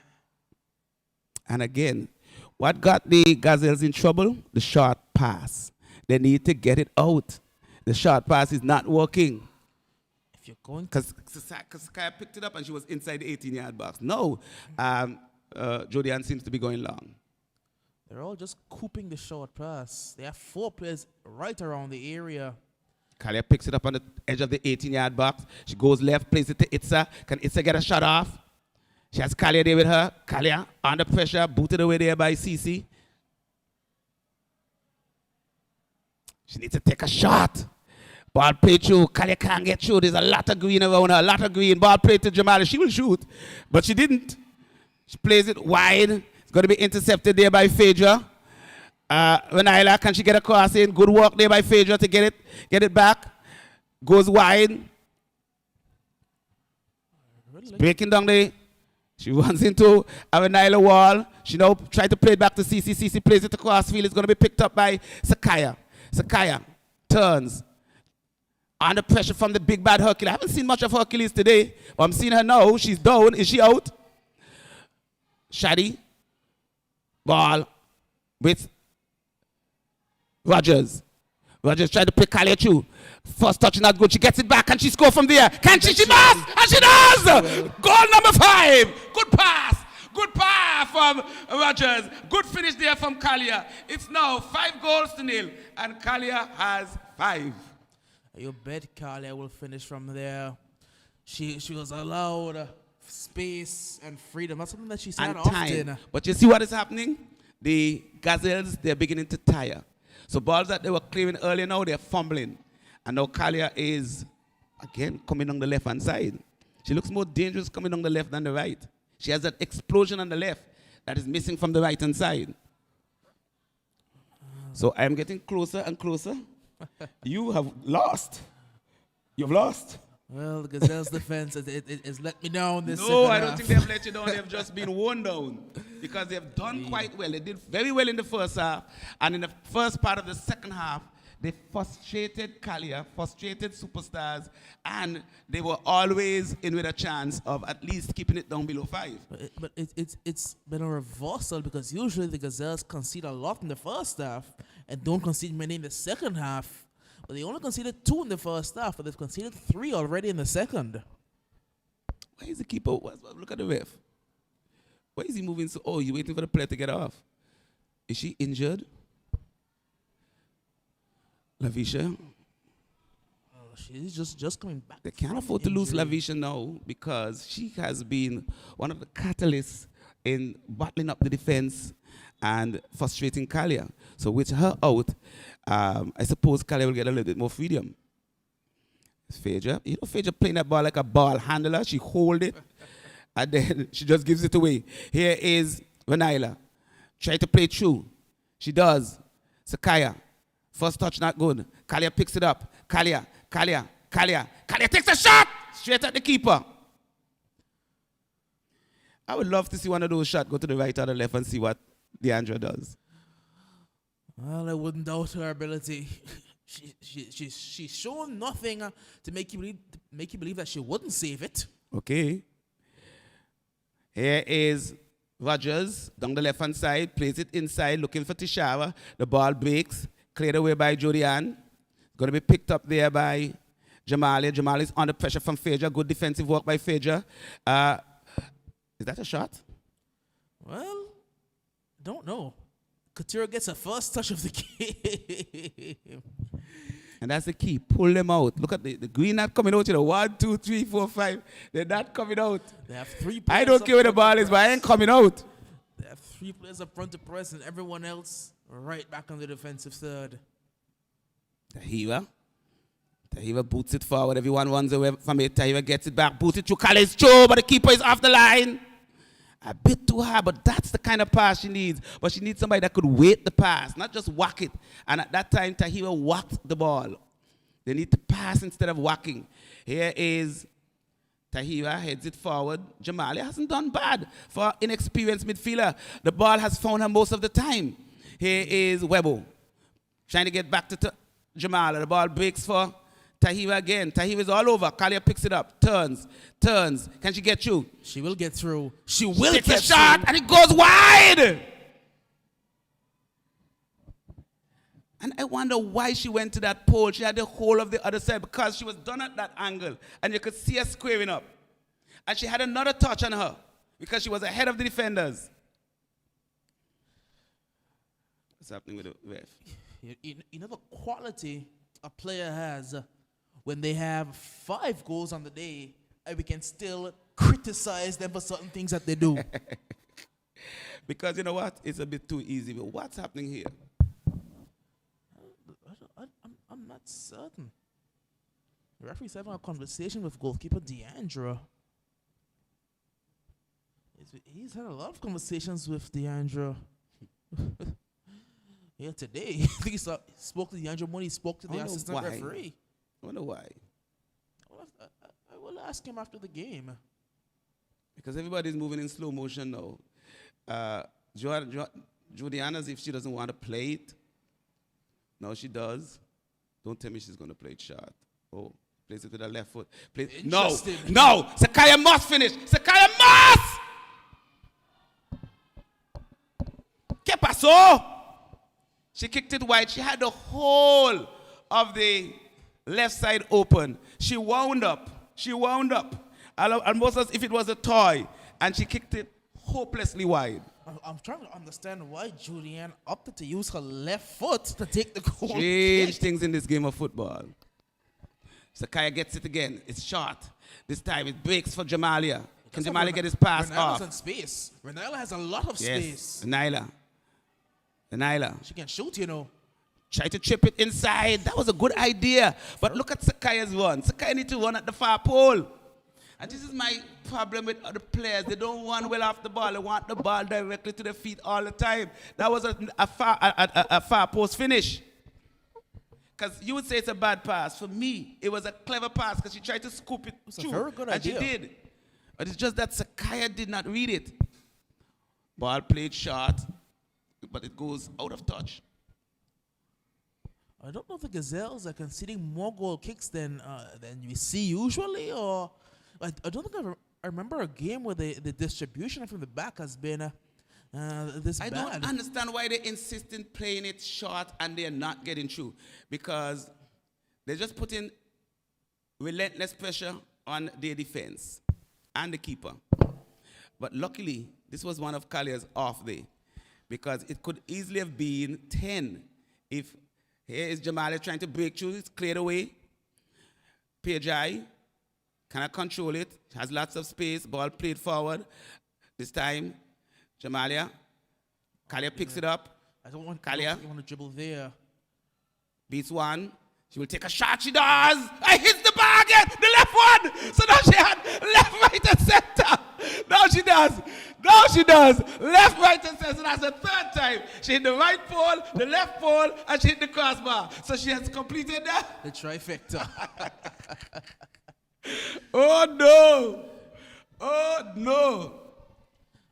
And again, what got the Gazelles in trouble? The short pass. They need to get it out. The short pass is not working. If you're going Because Sakaya picked it up and she was inside the 18-yard box. No. Jody Ann seems to be going long. They're all just cooping the short pass. They have 4 players right around the area. Kalia picks it up on the edge of the 18-yard box. She goes left, plays it to Itza. Can Itza get a shot off? She has Kalia there with her. Kalia under pressure, booted away there by Cece. She needs to take a shot. Ball played through. Kalia can't get through. There's a lot of green around her, a lot of green. Ball played to Jamala. She will shoot, but she didn't. She plays it wide. It's going to be intercepted there by Phaedra. Renila, can she get a cross in? Good work there by Phaedra to get it back. Goes wide. Really? Breaking down the... She runs into a Renila wall. She now tries to play it back to Cece. Cece plays it across field. It's going to be picked up by Sakaya. Sakaya turns. Under pressure from the big bad Hercules. I haven't seen much of Hercules today, but I'm seeing her now. She's down. Is she out? Shaddy. Ball with Rogers. Rogers tried to play Kalia through. First touch not good. She gets it back and she scores from there. Can she? She does! And she does! Goal number 5. Good pass. Good pass from Rogers. Good finish there from Kalia. It's now 5-0 and Kalia has 5. You bet Kalia will finish from there. She was allowed space and freedom. That's something that she said often. But you see what is happening? The Gazelles, they're beginning to tire. So balls that they were clearing earlier now, they're fumbling. And now Kalia is, again, coming on the left-hand side. She looks more dangerous coming on the left than the right. She has that explosion on the left that is missing from the right-hand side. So I am getting closer and closer. You have lost. You've lost. Well, the Gazelles' defense has let me down this No, I don't think they've let you down. They've just been worn down because they've done quite well. They did very well in the first half. And in the first part of the second half, they frustrated Kalia, frustrated Superstars, and they were always in with a chance of at least keeping it down below 5. But it's been a reversal because usually the Gazelles concede a lot in the first half and don't concede many in the second half. But they only conceded 2 in the first half, but they've conceded 3 already in the second. Why is the keeper? Look at the ref. Why is he moving so? Oh, you're waiting for the player to get off. Is she injured? Lavisha? Oh, she's just coming back. They can't afford to lose Lavisha now because she has been one of the catalysts in battling up the defense and frustrating Kalia. So with her out, I suppose Kalia will get a little bit more freedom. Phaedra. You know Phaedra playing that ball like a ball handler. She hold it and then she just gives it away. Here is Vanilla. Try to play through. She does. Sakaya. First touch not good. Kalia picks it up. Kalia takes a shot straight at the keeper. I would love to see one of those shots go to the right or the left and see what Deandra does. Well, I wouldn't doubt her ability. She's shown nothing to make you believe that she wouldn't save it. Okay. Here is Rogers down the left-hand side, plays it inside, looking for Tishara. The ball breaks, cleared away by Jodianne. Going to be picked up there by Jamali. Jamali is under pressure from Phaedra. Good defensive work by Phaedra. Is that a shot? Well, don't know. Couture gets a first touch of the game. And that's the key. Pull them out. Look at the green not coming out. 1, 2, 3, 4, 5. They're not coming out. They have 3 players. I don't care where the ball is, but I ain't coming out. They have 3 players up front to press and everyone else right back on the defensive third. Tahira boots it forward. Everyone runs away from it. Tahira gets it back. Boots it to Khaled Cho, but the keeper is off the line. A bit too high, but that's the kind of pass she needs. But she needs somebody that could wait the pass, not just whack it. And at that time, Tahira whacked the ball. They need to pass instead of whacking. Here is Tahira, heads it forward. Jamali hasn't done bad for an inexperienced midfielder. The ball has found her most of the time. Here is Webo, trying to get back to Jamala. The ball breaks for Tahira again. Tahira is all over. Kalia picks it up. Turns. Can she get through? She will get through. She will get through. Takes a shot and it goes wide. And I wonder why she went to that pole. She had the whole of the other side because she was done at that angle. And you could see her squaring up. And she had another touch on her because she was ahead of the defenders. What's happening with the ref? You know the quality a player has when they have 5 goals on the day and we can still criticize them for certain things that they do. Because you know what? It's a bit too easy. But what's happening here? I'm not certain. The referee's having a conversation with goalkeeper Deandra. He's had a lot of conversations with Deandra. Yeah, today. I think he spoke to Deandra when he spoke to the assistant referee. I wonder why. I will ask him after the game. Because everybody's moving in slow motion now. Jodianna's if she doesn't want to play it. No, she does. Don't tell me she's going to play it short. Oh, plays it with the left foot. No, Interesting. no. Sakaya must finish. Sakaya must! ¿Qué pasó? She kicked it wide. She had the whole of the left side open. She wound up. Almost as if it was a toy. And she kicked it hopelessly wide. I'm trying to understand why Julianne opted to use her left foot to take the goal. Strange things in this game of football. Sakaya gets it again. It's short. This time it breaks for Jamalia. Can Jamalia get his pass off? in space. Renella has a lot of Yes, space. Nyla. She can shoot, you know. Try to chip it inside. That was a good idea. But look at Sakaya's run. Sakaya need to run at the far pole. And this is my problem with other players. They don't run well off the ball. They want the ball directly to their feet all the time. That was a far post finish. Because you would say it's a bad pass. For me, it was a clever pass because she tried to scoop it through. A very good idea. And she did. But it's just that Sakaya did not read it. Ball played short, but it goes out of touch. I don't know if the Gazelles are conceding more goal kicks than we see usually, or I don't think I remember a game where the distribution from the back has been this bad. I don't understand why they insist in playing it short and they're not getting through. Because they're just putting relentless pressure on their defense and the keeper. But luckily, this was one of Collier's off day. Because it could easily have been 10 if here is Jamalia trying to break through. It's cleared away. Pajai cannot control it. Has lots of space. Ball played forward. This time, Jamalia. Kalia picks it up. I don't want Kalia to dribble there. beats one. She will take a shot. She does. I hit the bar again. The left one. So now she had left, right, and center. Now she does. Now she does. Left, right, and center. So that's the third time. She hit the right pole, the left pole, and she hit the crossbar. So she has completed that. The trifecta. Oh, no. Oh, no.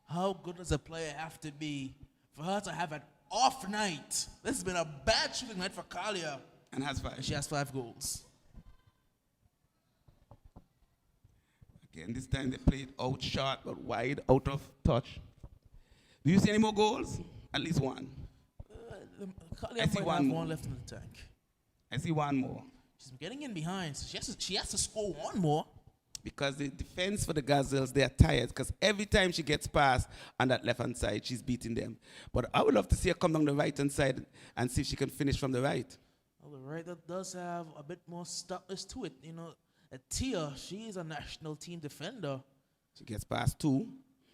How good does a player have to be for her to have an off night? This has been a bad shooting night for Kalia. And has 5. And she has 5 goals. Again, this time they played out short, but wide, out of touch. Do you see any more goals? At least one. Kalia I see might one have more. one left in the tank. I see one more. She's getting in behind. So she has to score one more. Because the defense for the Gazelles, they are tired. Because every time she gets past on that left-hand side, she's beating them. But I would love to see her come down the right-hand side and see if she can finish from the right. Well, the right that does have a bit more stoutness to it. You know, Tia, she is a national team defender. She gets past 2.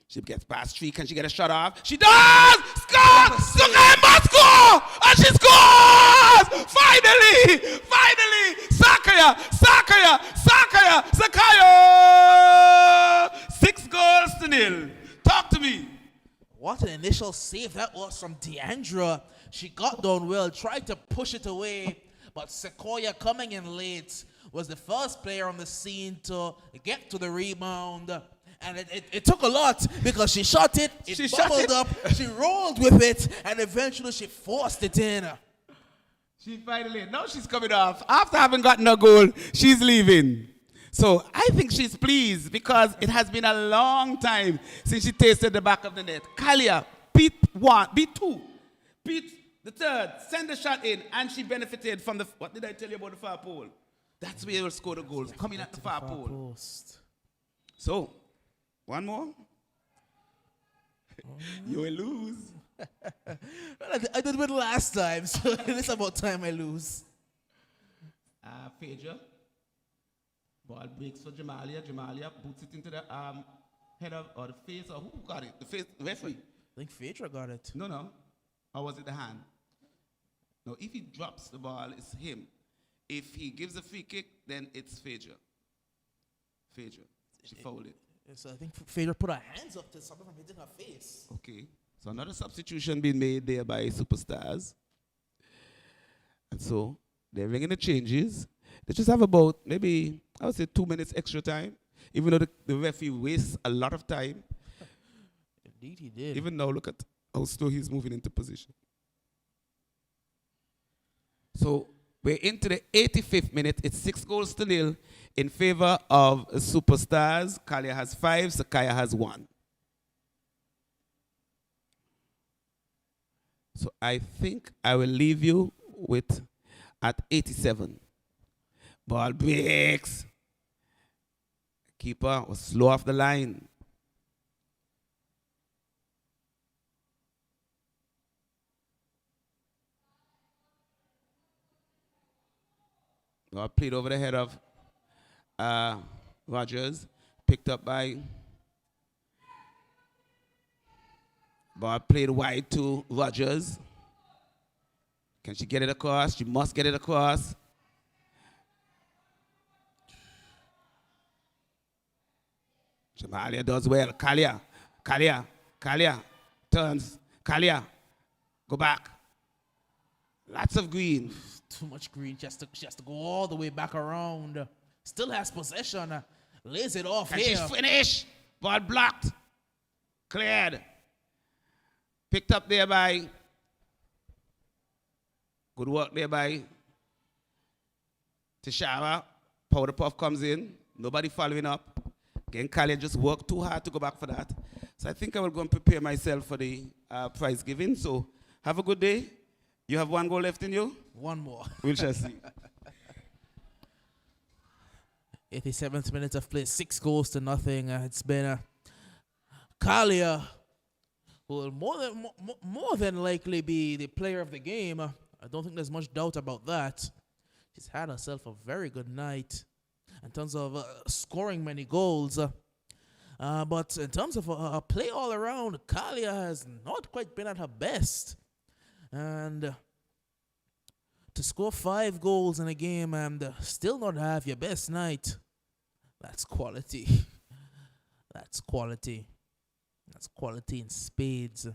She gets past 3. Can she get a shot off? She does! Score! Sakaya must score! And she scores! Finally! Finally! Sakaya! Sakaya! 6-0. Talk to me. What an initial save that was from Deandra. She got down well, tried to push it away, but Sequoia coming in late was the first player on the scene to get to the rebound. And it took a lot because she shot it, it bubbled up, she rolled with it, and eventually she forced it in. She finally, now she's coming off. After having gotten a goal, she's leaving. So I think she's pleased because it has been a long time since she tasted the back of the net. Kalia beat 2, beat the third, send the shot in, and she benefited from the, what did I tell you about the far pole? That's where you will score the goals, coming at the far pole. Post. So, one more. You will lose. Well, I did it last time, so it's about time I lose. Phaedra. Ball breaks for Jamalia. Jamalia puts it into the head of, or the face, or who got it? The face, referee. I think Phaedra got it. No. Or was it the hand? No, if he drops the ball, it's him. If he gives a free kick, then it's Phaedra. She fouled it. So I think Phaedra put her hands up to something from hitting her face. Okay. So another substitution being made there by Superstars. And so they're ringing the changes. They just have about maybe, I would say 2 minutes extra time. Even though the referee wastes a lot of time. Indeed he did. Even now, look at how slow he's moving into position. So We're into the 85th minute. It's 6-0 in favor of Superstars. Kalia has 5, Sakaya has 1. So I think I will leave you with at 87. Ball breaks. Keeper was slow off the line. Ball played over the head of Rogers. Picked up by. Ball played wide to Rogers. Can she get it across? She must get it across. Jamalia does well. Kalia turns. Kalia, go back. Lots of green. Too much green. She has to go all the way back around. Still has possession. Lays it off Can here. she finish? Ball blocked. Cleared. Picked up there by. Good work there by Tishara. Powder Puff comes in. Nobody following up. Again, Kalia just worked too hard to go back for that. So I think I will go and prepare myself for the prize giving. So have a good day. You have 1 goal left in you? One more. We shall see. 87th minute of play, 6-0. It's been Kalia, who will more than likely be the player of the game. I don't think there's much doubt about that. She's had herself a very good night in terms of scoring many goals. But in terms of play all around, Kalia has not quite been at her best. And to score 5 goals in a game and still not have your best night, that's quality. That's quality. That's quality in spades.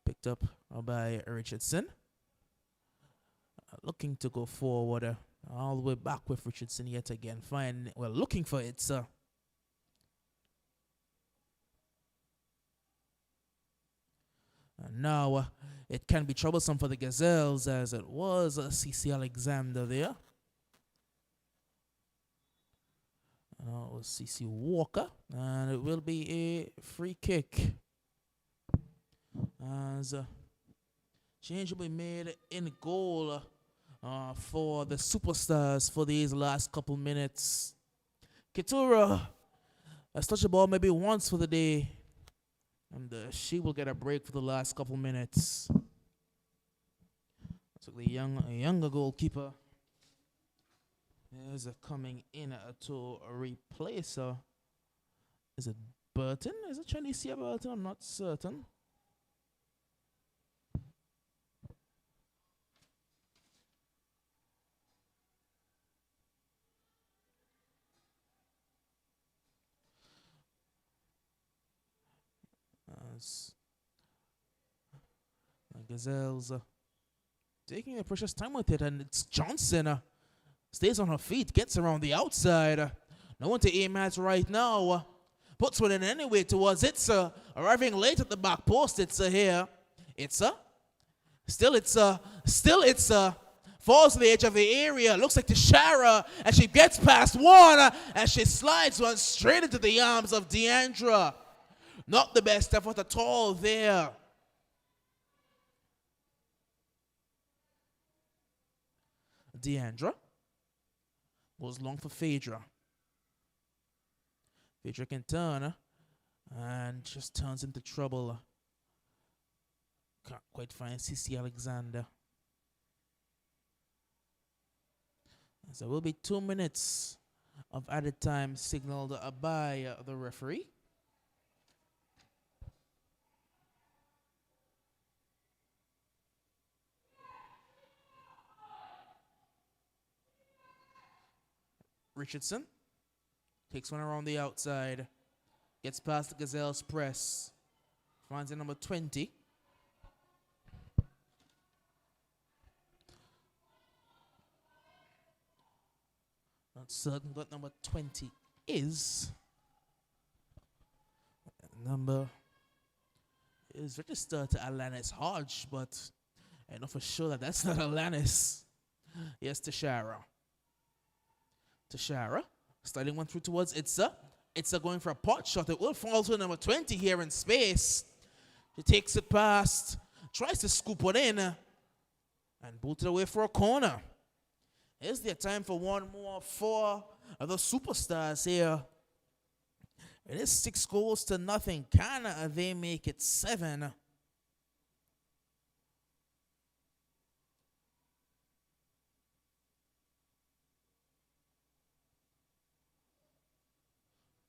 Picked up by Richardson. Looking to go forward. All the way back with Richardson yet again. Fine. Well, looking for it, sir. And now it can be troublesome for the Gazelles as it was C.C. Alexander there. It was C.C. Walker, and it will be a free kick as change will be made in goal for the Superstars for these last couple minutes. Keturah has touched the ball maybe once for the day, and she will get a break for the last couple minutes. So the younger goalkeeper is coming in to replace her. Is it Burton? Is it Chinese Burton? I'm not certain. Gazelles taking a precious time with it, and it's Johnson stays on her feet, gets around the outside. No one to aim at right now. Puts one in anyway towards Itza, arriving late at the back post. Itza here. Itza. Still Itza. Falls to the edge of the area. Looks like Tishara, and she gets past one, and she slides one straight into the arms of Deandra. Not the best effort at all there. Deandra goes long for Phaedra. Phaedra can turn and just turns into trouble. Can't quite find C.C. Alexander. So it will be 2 minutes of added time signaled by the referee. Richardson takes one around the outside, gets past the Gazelles press, finds the number 20. Not certain what number 20 is. Number is registered to Alanis Hodge, but I know for sure that that's not Alanis. Yes, Tashara. Tashara. Sliding one through towards Itza. Itza going for a pot shot. It will fall to number 20 here in space. She takes it past. Tries to scoop one in. And boot it away for a corner. Is there time for one more for the superstars here? It is 6 goals to nothing. Can they make it 7?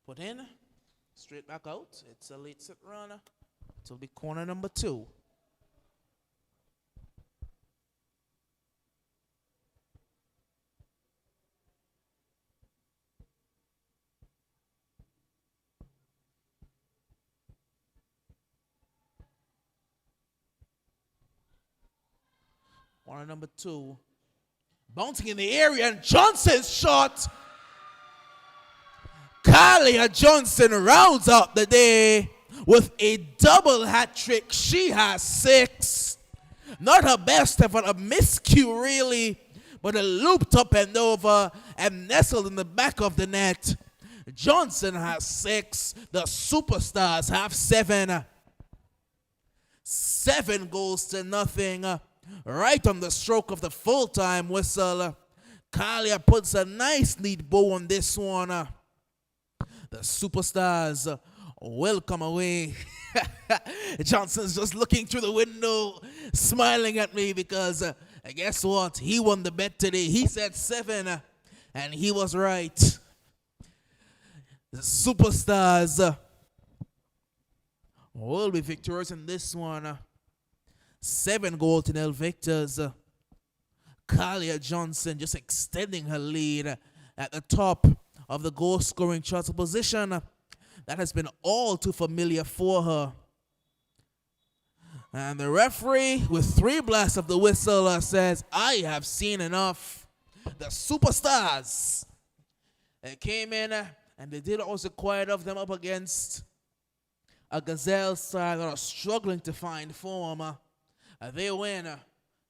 Put in, straight back out. It's a late set runner. It'll be corner number 2. Corner number 2. Bouncing in the area, and Johnson's shot. Kalia Johnson rounds up the day with a double hat trick. She has 6. Not her best effort, a miscue really, but a looped up and over and nestled in the back of the net. Johnson has 6. The superstars have 7. 7 goals to nothing. Right on the stroke of the full-time whistle. Kalia puts a nice neat bow on this one. The superstars will come away. Johnson's just looking through the window, smiling at me because guess what? He won the bet today. He said 7, and he was right. The superstars will be victorious in this one. 7-0 victors. Kalia Johnson just extending her lead at the top of the goal-scoring chart, a position that has been all too familiar for her. And the referee, with 3 blasts of the whistle, says, I have seen enough. The superstars, they came in and they did also quite of them up against a Gazelles side that are struggling to find form. They win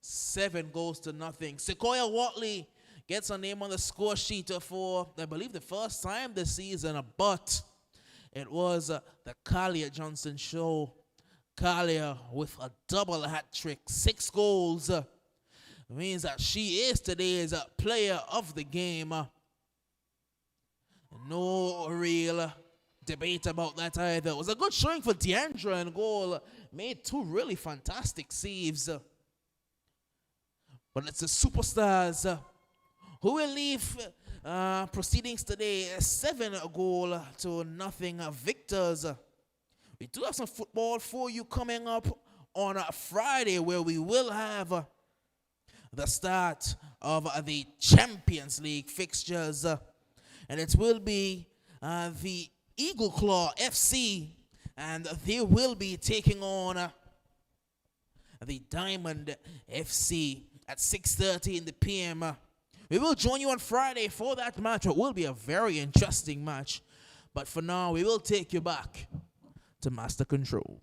7-0. Sequoia Watley gets her name on the score sheet for, I believe, the first time this season, but it was the Kalia Johnson show. Kalia with a double hat trick, 6 goals. Means that she is today's player of the game. No real debate about that either. It was a good showing for Deandra in goal. Made 2 really fantastic saves. But it's the superstars who will leave proceedings today 7-0 victors. We do have some football for you coming up on Friday, where we will have the start of the Champions League fixtures. And it will be the Eagle Claw FC, and they will be taking on the Diamond FC at 6:30 in the PM. We will join you on Friday for that match. It will be a very interesting match. But for now, we will take you back to Master Control.